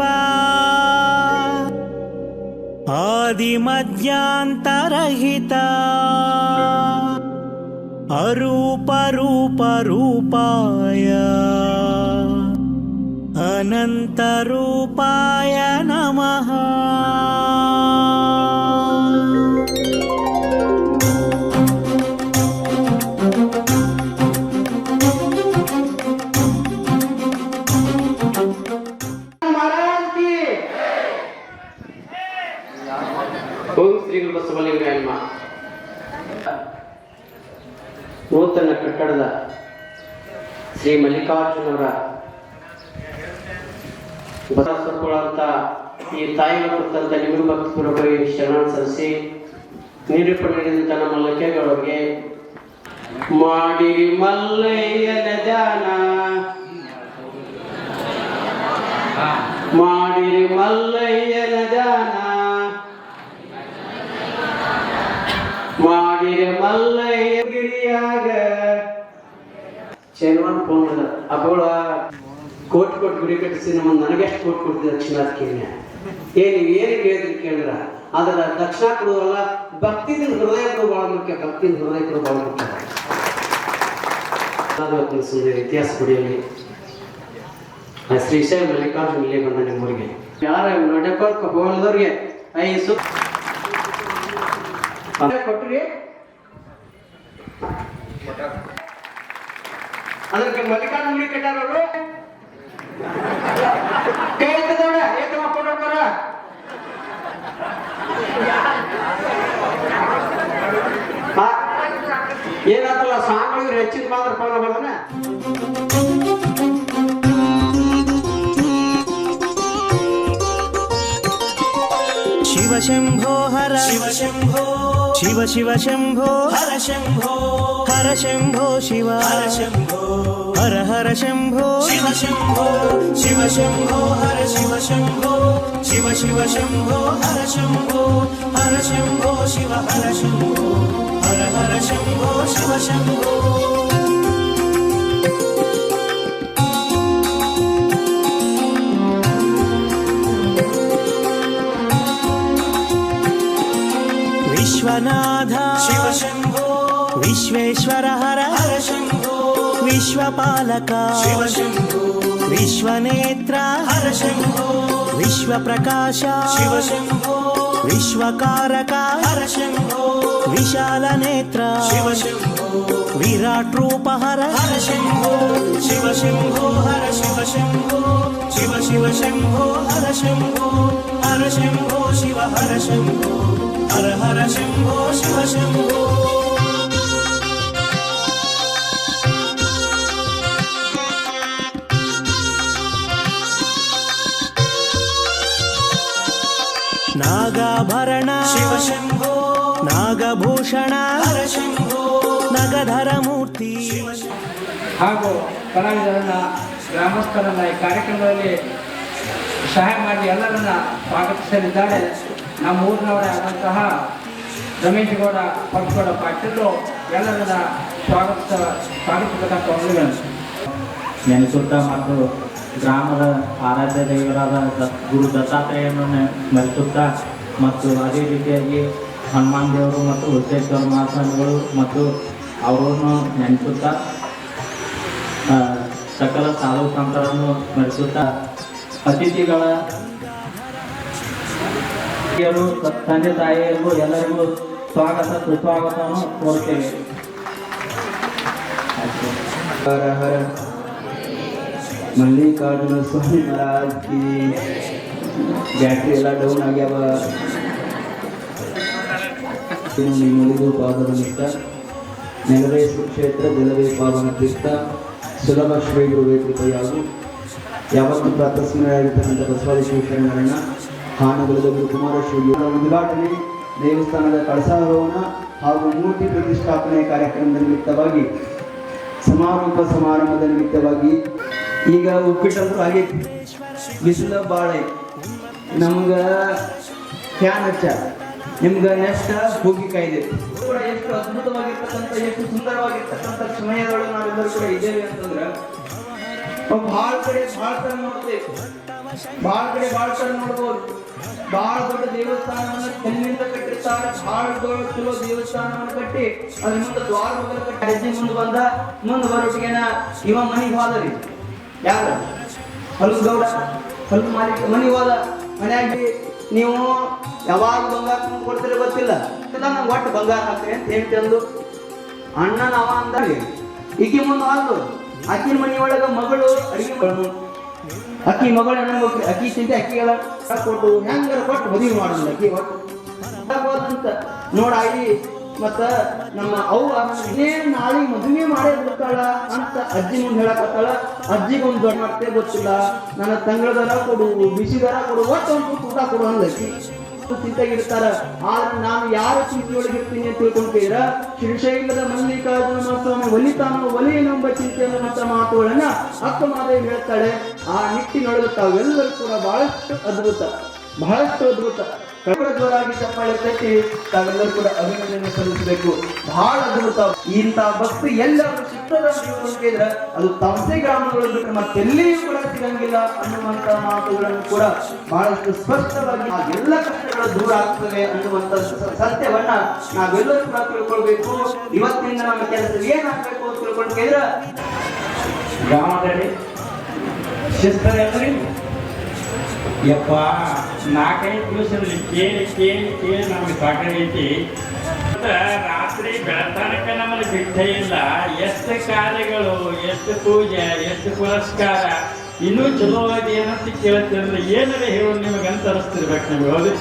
ಆದಿಮಧ್ಯಾಂತರಹಿತ ಅರೂಪ ರೂಪ ರೂಪಾಯ ಅನಂತ ರೂಪಾಯ ನಮಃ. ಓಂ ಶ್ರೀ ಗುರು ಬಸವಲಿಂಗಾಯ ನಮಃ. ನೂತನ ಕಟ್ಟಡದ ಶ್ರೀ ಮಲ್ಲಿಕಾರ್ಜುನವರ ಬಸವಗಳಂತ ಈ ತಾಯಿಗಳ ಕುರಿತಂತ ನಿಮಗೆ ಭಕ್ತಪೂರ್ವಕವಾಗಿ ಶರಣ ಸಲ್ಲಿಸಿ ನಿರೂಪಣೆ ನೀಡಿದಂತ ನಮ್ಮ ಲಕ್ಕೆಗಳವರಿಗೆ ಮಾಡಿ ಮಲ್ಲಯ್ಯನ ಧ್ಯಾನ ಮಾಡಿರಿ ಮಲ್ಲಯ್ಯನ ಧ್ಯಾನ ಮಾಡಿರಿ ಮಲ್ಲಯ್ಯ ಗಿರಿಯಾಗ ಶನಿವಾರ ಫೋನ್ ಅಪ್ಪಳ ಕೋಟಿ ಗುಡಿ ಕಟ್ಟಿಸಿ ನಮ್ಮ ನನಗೆಷ್ಟು ಕೋಟಿ ಕೊಡ್ತಿದ್ದ ದಕ್ಷಿಣ ಕೇಳಿನ ಏನು ಕೇಳಿದ್ರಿ ಕೇಳಿದ್ರ ಅದರ ದಕ್ಷಿಣ ಕೊಡುವಲ್ಲ ಭಕ್ತಿದಿಂದ ಹೃದಯ ಕೊಡು ಬಹಳ ಮುಖ್ಯ. ಭಕ್ತಿಯಿಂದ ಹೃದಯ ಕೊಡು ಬಹಳ ಮುಖ್ಯ. ಸುಂದರ ಇತಿಹಾಸ ಗುಡಿಯಲ್ಲಿ ಶ್ರೀಶೈಲ ಮಲ್ಲಿಕಾರ್ಜುನ ಇಲ್ಲೇ ಬಂದ ನಿಮ್ಮೂರಿಗೆ ಯಾರ ನಡ್ಕೊಳ್ಕ ಹೋಗಲ್ದವ್ರಿಗೆ ಕೊಟ್ರಿ ಅದಕ್ಕೆ ಮಲ್ಲಿಕಾರ್ಜುನ ಗುಡಿ ಕಟ್ಟಾರ ಅವರು ಕೈ ಎತ್ತದವ್ರ ಏಕ ಮಾಡ್ಕೊಂಡ್ರ ಏನಾತಲ್ಲ ಸಾಂಗ್ಳಿಗೆ ಹೆಚ್ಚಿನ ಮಾತ್ರ ಪಾಲ ಬರೋಣ. ಶಿವ ಶಂಭೋ ಹರ ಶಿವ ಶಂಭೋ ಶಿವ ಶಿವ ಶಂಭೋ ಹರ ಶಂಭೋ ಹರ ಶಂಭೋ ಶಿವ ಹರ ಶಂಭೋ ಹರ ಹರ ಶಂಭೋ ಶಿವ ಶಂಭೋ ಶಿವ ಶಂಭೋ ಹರ ಶಿವ ಶಂಭೋ ಶಿವ ಶಿವ ಶಂಭೋ ಹರ ಶಂಭೋ ಹರ ಶಂಭೋ ಶಿವ ಹರ ಶಂಭೋ ಹರ ಹರ ಶಂಭೋ ಶಿವ ಶಂಭೋ. ವಿಶ್ವನಾಥ ಶಿವ ಶಂಭೋ ವಿಶ್ವೇಶ್ವರ ಹರ ಹರ ಶಂಭೋ ವಿಶ್ವಪಾಲಕ ಶಿವ ಶಂಭೋ ವಿಶ್ವನೇತ್ರ ಹರ ಶಂಭೋ ವಿಶ್ವಪ್ರಕಾಶ ಶಿವ ಶಂಭೋ ವಿಶ್ವಕಾರಕ ಹರ ಶಂಭೋ ವಿಶಾಲ ನೇತ್ರ ಶಿವ ಶಂಭೋ ವಿರಾಟ್ ರೂಪ ಹರ ಹರ ಶಂಭೋ ಶಿವ ಶಂಭೋ ಹರ ಶಿವ ಶಂಭೋ ಶಿವ ಶಿವ ಶಂಭೋ ಹರ ಶಂಭೋ ಹರ ಶಂಭೋ ಶಿವ ಹರ ಶಂಭೋ ಹರ ಹರ ಶಂಭೋ ಶಿವ ಶಂಭೋ. ನಾಗಾಭರಣ ಶಿವ ಶಂಭೋ ನಾಗಭೂಷಣ ಹರ ಶಂಭೋ ನಗಧರ ಮೂರ್ತಿ ಹಾಗೂ ಕಲಾವಿದರನ್ನ ಗ್ರಾಮಸ್ಥರನ್ನ ಈ ಕಾರ್ಯಕ್ರಮದಲ್ಲಿ ಸಹಾಯ ಮಾಡಿ ಎಲ್ಲರನ್ನ ಸ್ವಾಗತಿಸಲಿದ್ದಾರೆ. ನಮ್ಮ ಊರಿನವರೇ ಆದಂತಹ ರಮೇಶ್ ಗೌಡ ಪರಶುಗೌಡ ಪಾಟೀಲು ಎಲ್ಲರನ್ನ ಸ್ವಾಗತಿಸಬೇಕಂತ ನೆನೆಸುತ್ತಾ ಮತ್ತು ಗ್ರಾಮದ ಆರಾಧ್ಯ ದೇವರಾದ ಗುರು ದತ್ತಾತ್ರೇಯನನ್ನು ಸ್ಮರಿಸುತ್ತಾ ಮತ್ತು ಅದೇ ರೀತಿಯಾಗಿ ಹನುಮಾನ್ ದೇವರು ಮತ್ತು ಹುಚ್ಚೇಶ್ವರ ಮಹಾಸ್ವಾಮಿಗಳು ಮತ್ತು ಅವರನ್ನು ನೆನೆಸುತ್ತಾ ಸಕಲ ಸಾಧು ಸಂತರನ್ನು ಸ್ಮರಿಸುತ್ತಾ ಅತಿಥಿಗಳ ತಂದೆ ತಾಯಿಯರಿಗೂ ಎಲ್ಲರಿಗೂ ಸ್ವಾಗತ ಸುಸ್ವಾಗತವನ್ನು ಕೋರುತ್ತೇವೆ. ಹರ ಹರ ಮಲ್ಲಿಕಾರ್ಜುನ ಸ್ವಾಮಿ ಮಹಾರಾಜ್ ಕಿ ಬ್ಯಾಟ್ರಿ ಎಲ್ಲ ಡೌನ್ ಆಗ್ಯಾವ. ನಿಮ್ಮೊಲಿದು ಪಾವನ ನಿಷ್ಠ ನೆಲವೇ ಸುಕ್ಷೇತ್ರ ಜಲವೇ ಪಾವನ ತೀರ್ಥ ಸುಲಭ ಶ್ರೀ ಗುರುವೇ ಕೃಪೆಯಾಗು. ಯಾವತ್ತೂ ಪ್ರಾತಸ್ಮರಣೆಯಾಗಿರ್ತಕ್ಕಂಥ ಬಸವಾದಿ ಶರಣರನ್ನ ಹಾನಗಲದ ಗುರು ಕುಮಾರಶ್ರೀ ಉದ್ಘಾಟನೆ, ದೇವಸ್ಥಾನದ ಕಳಸಾರೋಹಣ ಹಾಗೂ ಮೂರ್ತಿ ಪ್ರತಿಷ್ಠಾಪನೆ ಕಾರ್ಯಕ್ರಮದ ನಿಮಿತ್ತವಾಗಿ ಸಮಾರೋಪ ಸಮಾರಂಭದ ನಿಮಿತ್ತವಾಗಿ ಈಗ ಉಪ್ಪಿಟ್ಟಂತೂ ಆಗೈತಿ. ಬಿಸಿಲು ಭಾಳ ಐತಿ. ನಮ್ಗೆ ಫ್ಯಾನ್ ಹಚ್ಚ, ನಿಮ್ಗೆ ನೆಕ್ಸ್ಟ್ ಹೋಗಿ ಕಾಯ್ದೈತಿ. ಕೂಡ ಎಷ್ಟು ಅದ್ಭುತವಾಗಿರ್ತಕ್ಕಂಥ ಎಷ್ಟು ಸುಂದರವಾಗಿರ್ತಕ್ಕಂಥ ಸಮಯದೊಳಗೆ ನಾವೆಲ್ಲರೂ ಕೂಡ ಇದ್ದೇವೆ ಅಂತಂದ್ರೆ ಭಾಳ ಕಡೆ ಭಾಳ ತರ ನೋಡ್ತೇವೆ, ಭಾಳ ಕಡೆ ಭಾಳ ತರ ನೋಡ್ಬೋದು. ಭಾಳ ದೊಡ್ಡ ದೇವಸ್ಥಾನವನ್ನು ಕಲ್ಲಿನಿಂದ ಕಟ್ಟಿರ್ತಾರೆ, ಭಾಳ ದೊಡ್ಡ ಚಲೋ ದೇವಸ್ಥಾನವನ್ನು ಕಟ್ಟಿ ಅದ್ರ ಮುಂದೆ ದ್ವಾರ ಮೊದಲು ಕಟ್ಟಿ ಹೆಜ್ಜೆ ಮುಂದೆ ಬರೋಟಿಗೆನ ಇವ ಮನೆಗೆ ಹೋದರಿ. ಯಾರು? ಹಲ್ಲು ಗೌಡ, ಹಲ್ಲು ಮಾಲೀಕ ಮನೆಗೆ ಹೋದ. ಮನೆಯಾಗಿ ನೀವು ಯಾವಾಗ ಬಂಗಾರ ಕೊಡ್ತೀರಿ ಗೊತ್ತಿಲ್ಲ, ನಂಗೆ ಒಟ್ಟು ಬಂಗಾರ ಹಾಕ್ರಿ ಅಂತ ಹೇಳ್ತಂದು ಅಣ್ಣನ ಅವ ಅಂದಾಗೆ ಈಕಿ ಮುಂದೆ ಹಾಲು ಆಕಿನ ಮನೆಯೊಳಗ ಮಗಳು ಅಡಿಗೆ ಅಕ್ಕಿ ಮಗಳು ಅಣ್ಣ ಅಕ್ಕಿ ಚಿಂತೆ ಅಕ್ಕಿಗೆಲ್ಲ ಕೊಟ್ಟು ಹೆಂಗಾರ ಕೊಟ್ಟು ಮದುವೆ ಮಾಡೋದು. ಅಕ್ಕಿ ಅಂತ ನೋಡಾಗಿ ಮತ್ತ ನಮ್ಮ ಅವ್ವ ಇನ್ನೇನು ನಾಳೆ ಮದುವೆ ಮಾಡೇ ಬಿಡ್ತಾಳ ಅಂತ ಅಜ್ಜಿ ಮುಂದೆ ಹೇಳಕತ್ತಾಳ. ಅಜ್ಜಿಗೊಂದು ದೊಡ್ಡ ಮಾಡ್ತೇ ಗೊತ್ತಿಲ್ಲ, ನನ್ನ ತಂಗಳದರ ಕೊಡು, ಬಿಸಿ ದರ ಕೊಡು, ಒಟ್ಟು ಒಂದು ಊಟ ಕೊಡು ಅಂದಕ್ಕಿ ಚಿಂತೆಗಿರ್ತಾರ. ಆದ್ರೆ ನಾನು ಯಾರ ಚಿಂತೆಯೊಳಗಿರ್ತೀನಿ ಅಂತ ತಿಳ್ಕೊಂತೀರ, ಶ್ರೀಶೈಲದ ಮಲ್ಲಿಕಾರ್ಜುನ ಸ್ವಾಮಿ ಒಲಿತಾನೋ ಒಲಿಯನೆಂಬ ಚಿಂತೆಯನ್ನು ಮತ್ತ ಮಾತುಗಳನ್ನ ಅಕ್ಕ ಮಾದೇವಿ ಹೇಳ್ತಾಳೆ. ಆ ನಿಟ್ಟಿನೊಳಗೆ ತಾವೆಲ್ಲರೂ ಕೂಡ ಬಹಳಷ್ಟು ಅದ್ಭುತ, ಬಹಳಷ್ಟು ಅದ್ಭುತ. ಜೋರಾಗಿ ಚಪ್ಪಾಳೆ ತಟ್ಟಿ ತಾವೆಲ್ಲರೂ ಕೂಡ ಅಭಿನಂದನೆ ಸಲ್ಲಿಸಬೇಕು. ಬಹಳ ಅದ್ಭುತ. ಇಂಥ ಭಕ್ತಿ ಎಲ್ಲರೂ ಸಿಗ್ತದ ಅಂತ ಅದು ತಾಂಸೆ ಗ್ರಾಮಗಳು ಬಿಟ್ಟರೆ ಮತ್ತೆಲ್ಲಿಯೂ ಕೂಡ ಸಿಗಂಗಿಲ್ಲ ಅನ್ನುವಂತ ಮಾತುಗಳನ್ನು ಕೂಡ ಬಹಳಷ್ಟು ಸ್ಪಷ್ಟವಾಗಿ ಆ ಎಲ್ಲ ಕಷ್ಟಗಳು ದೂರ ಆಗ್ತವೆ ಅನ್ನುವಂತ ಸತ್ಯವನ್ನ ನಾವೆಲ್ಲರೂ ಕೂಡ ತಿಳ್ಕೊಳ್ಬೇಕು. ಇವತ್ತಿನಿಂದ ನಮ್ಮ ಕೆಲಸ ಏನಾಗಬೇಕು ಅಂತ ತಿಳ್ಕೊಂಡಿದ್ರೆ ಗ್ರಾಮದಲ್ಲಿ ಶಿಸ್ತರಲ್ರಿ ಯಪ್ಪ 4-5 ದಿವಸದಲ್ಲಿ ಕೇಳಿ ನಮಗೆ ಸಾಕಾಗೈತಿ. ರಾತ್ರಿ ಬೆಳತನಕ ನಮ್ಮಲ್ಲಿ ಬಿಟ್ಟೇ ಇಲ್ಲ. ಎಷ್ಟು ಕಾರ್ಯಗಳು, ಎಷ್ಟು ಪೂಜೆ, ಎಷ್ಟು ಪುರಸ್ಕಾರ, ಇನ್ನೂ ಚಲೋ ಆಗಿ ಏನಂತ ಕೇಳ್ತಿರಲಿಲ್ಲ. ಏನಾರ ಹೇಳೋದು ನಿಮಗೆ ಅಂತ ಅನಿಸ್ತಿರ್ಬೇಕು ನಿಮಗೆ. ಹೌದು,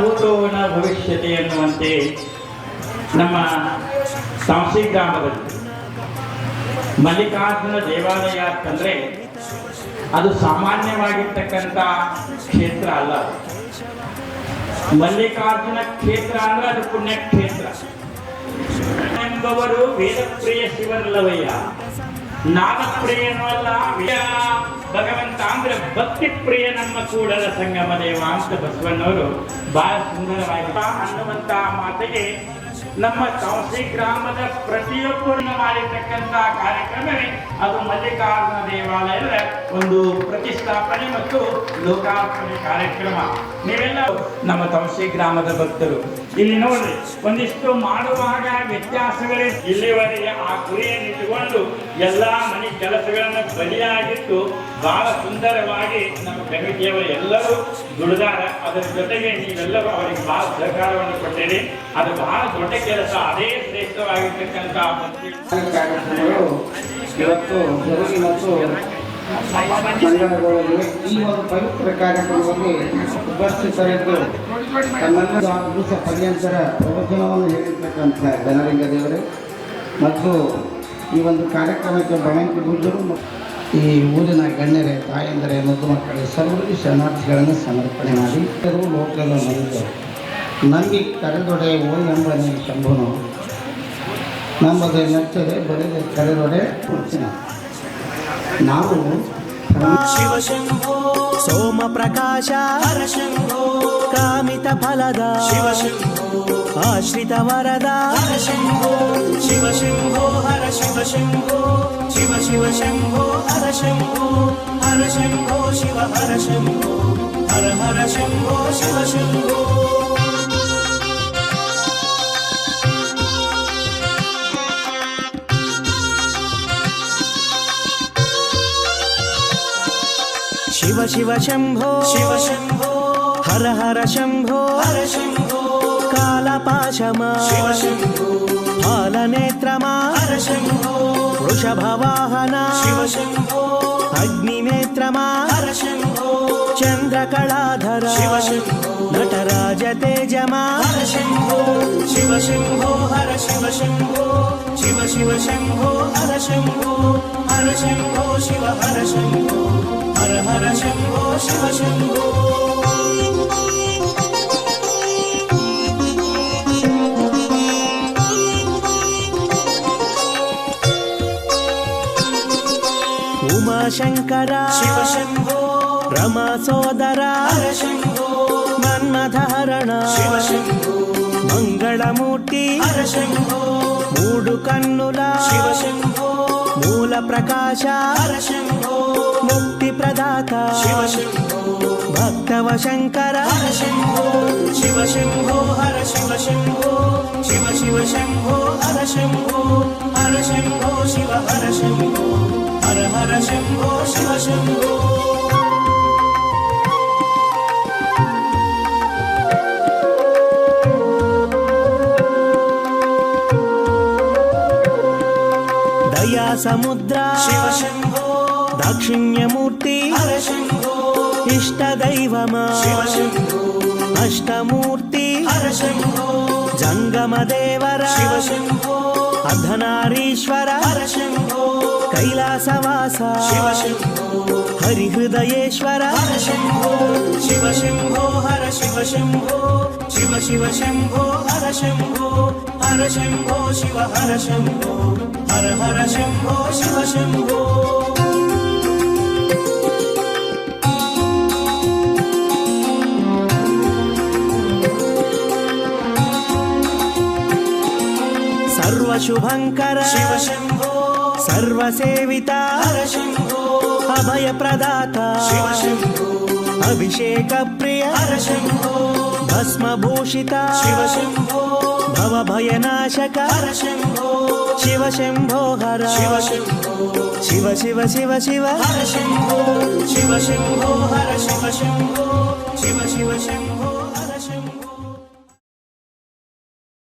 ಭೂತೋನ ಭವಿಷ್ಯತೆ ಎನ್ನುವಂತೆ ನಮ್ಮ ತಾಂಸಿ ಗ್ರಾಮದಲ್ಲಿ ಮಲ್ಲಿಕಾರ್ಜುನ ದೇವಾಲಯ ಅಂತಂದ್ರೆ ಅದು ಸಾಮಾನ್ಯವಾಗಿರ್ತಕ್ಕಂಥ ಕ್ಷೇತ್ರ ಅಲ್ಲ. ಮಲ್ಲಿಕಾರ್ಜುನ ಕ್ಷೇತ್ರ ಅಂದ್ರೆ ಅದು ಪುಣ್ಯಕ್ಷೇತ್ರ ಎಂಬವರು ವೇದಪ್ರಿಯ ಶಿವನಲ್ಲವಯ್ಯ, ನಾಗಪ್ರಿಯನೂ ಅಲ್ಲ. ಭಗವಂತ ಅಂದ್ರೆ ಭಕ್ತಿ ಪ್ರಿಯ ನಮ್ಮ ಕೂಡಲ ಸಂಗಮ ದೇವ ಅಂತ ಬಸವಣ್ಣವರು ಬಹಳ ಸುಂದರವಾಗಿ ಅನ್ನುವಂತ ಮಾತಿಗೆ ನಮ್ಮ ತಾಂಸಿ ಗ್ರಾಮದ ಪ್ರತಿಯೊಬ್ಬರನ್ನ ಮಾಡಿರ್ತಕ್ಕಂಥ ಕಾರ್ಯಕ್ರಮವೇ ಅದು ಮಲ್ಲಿಕಾರ್ಜುನ ದೇವಾಲಯದ ಒಂದು ಪ್ರತಿಷ್ಠಾಪನೆ ಮತ್ತು ಲೋಕಾರ್ಪಣೆ ಕಾರ್ಯಕ್ರಮ. ನೀವೆಲ್ಲ ನಮ್ಮ ತಾಂಸಿ ಗ್ರಾಮದ ಭಕ್ತರು ಇಲ್ಲಿ ನೋಡ್ರಿ, ಒಂದಿಷ್ಟು ಮಾಡುವಾಗ ವ್ಯತ್ಯಾಸಗಳೇ. ಇಲ್ಲಿವರೆಗೆ ಆ ಗುರಿಯನ್ನು ಇಟ್ಟುಕೊಂಡು ಎಲ್ಲಾ ಮನೆ ಕೆಲಸಗಳನ್ನು ಬಲಿಯಾಗಿಟ್ಟು ಬಹಳ ಸುಂದರವಾಗಿ ನಮ್ಮ ಕಮಿಟಿಯವರು ಎಲ್ಲರೂ ದುಡಿದಾರ. ಅದರ ಜೊತೆಗೆ ನೀವೆಲ್ಲರೂ ಅವರಿಗೆ ಬಹಳ ಸಹಕಾರವನ್ನು ಕೊಟ್ಟಿರಿ. ಅದು ಬಹಳ ದೊಡ್ಡ ಕೆಲಸ. ಅದೇ ಶ್ರೇಷ್ಠವಾಗಿರ್ತಕ್ಕಂಥ ಕಾರ್ಯಕ್ರಮಗಳು ಇವತ್ತು ಜರುಗಿ ಮತ್ತು ಮಂಡಳಗಳಲ್ಲಿ ಈ ಒಂದು ಪವಿತ್ರ ಕಾರ್ಯಕ್ರಮದಲ್ಲಿ ಉಪಸ್ಥಿತರಿದ್ದು ತಮ್ಮೆಲ್ಲ ದಿವಸ ಪರ್ಯಂತರ ಪ್ರವಚನವನ್ನು ಹೇಳಿರ್ತಕ್ಕಂಥ ಧನಲಿಂಗ ದೇವರೇ ಮತ್ತು ಈ ಒಂದು ಕಾರ್ಯಕ್ರಮಕ್ಕೆ ಬಣಂಕಿ ಗುರುಜರು ಈ ಊರಿನ ಗಣ್ಯರೇ, ತಾಯಂದರೆ, ಮಧು ಮಕ್ಕಳೇ ಸರ್ವರಿಗೆ ಶರಣಾರ್ಥಿಗಳನ್ನು ಸಮರ್ಪಣೆ ಮಾಡಿ ಲೋಕದ ಮನುಷ್ಯರು ನಂಬಿ ಕರೆದೊಡೆ ಓ ಎಂಬನೇ ಶಂಭುನು ನಂಬದೆ ಮೆಚ್ಚದೆ ಬರೆದೆ ಕರೆದೊಡೆ ಕೊಡ್ತೀನಿ. ನಾವು ಶಿವ ಶಂಭೋ ಸೋಮ ಪ್ರಕಾಶ ಹರ ಶಂಭೋ ಕಾಮಿತ ಫಲದ ಶಿವ ಶಂಭೋ ಆಶ್ರಿತ ವರದ ಹರ ಶಂಭೋ ಶಿವ ಶಂಭೋ ಹರ ಶಿವ ಶಂಭೋ ಶಿವ ಶಿವ ಶಂಭೋ ಹರ ಶಂಭೋ ಹರ ಶಂಭೋ ಶಿವ ಹರ ಶಂಭೋ ಹರ ಹರ ಶಂಭೋ ಶಿವ ಶಂಭೋ. ಶಿವ ಶಿವ ಶಂಭೋ ಶಿವ ಶಂಭೋ ಹರ ಹರ ಶಂಭೋ ಹರ ಶಂಭೋ ಕಾಲಪಾಶಮ ಶಿವ ಶಂಭೋ ಹಾಲನೇತ್ರಮಾ ಹರ ಶಂಭೋ ವೃಷಭವಾಹನ ಶಿವ ಶಂಭೋ ಅಗ್ನಿನೇತ್ರಮಾ ಹರ ಶಂಭೋ ಚಂದ್ರಕಳಾಧರ ಶಿವ ಶಂಭೋ ನಟರಾಜ ತೇಜಮಾ ಹರ ಶಂಭೋ ಶಿವ ಶಂಭೋ ಹರ ಶಿವ ಶಂಭೋ ಶಿವ ಶಿವ ಶಂಭೋ ಹರ ಶಂಭೋ ಹರ ಶಂಭೋ ಶಿವ ಹರ ಶಂಭೋ ಹರ ಹರ ಶಂಭೋ ಶಿವ ಶಂಭೋ. ಉಮಾಶಂಕರ ಶಿವ ಶಂಭೋ ರಮಾ ಸೋದರ ಹರ ಶಂಭೋ ಮನ್ಮಥಹರಣ ಶಿವ ಶಂಭೋ ಮಂಗಳಮೂರ್ತಿ ಹರ ಶಂಭೋ ಮೂಡು ಕನ್ನುಲ ಶಿವ ಶಂಭೋ ಮೂಲ प्रकाश हर शंभो मुक्ति प्रदाता शिव शंभो भक्तव शंकर हर शंभो शिव शंभो हर शिव शंभो शिव शिव शंभो हर शंभो शिव हर शंभो हर हर शंभो शिव शंभो दया समुद्र शिव शंभो दाक्षिण्यमूर्ति हर शंभो इष्ट दैवमा शिव शंभो अष्टमूर्ति हर शंभो जंगम देवर शिव शंभो अर्धनारीश्वर हर शंभो कैलासवास शिव शंभो हरिहृदयेश्वर हर शंभो शिव शंभो हर शिव शंभो शिव शिव शंभो हर शंभो शिव हर शंभो हर हर शंभो शिव शंभो सर्वशुभंकर शिव शंभो सर्वसेविता हर शंभो अभय प्रदाता शिव शंभो अभिषेक प्रिय हर शंभो भस्म भूषिता शिव शंभो भव भयनाशक हर शंभो शिव शंभो हर शिव शंभो शिव शिव शिव शिव हर शंभो शिव शंभो हर शिव शंभो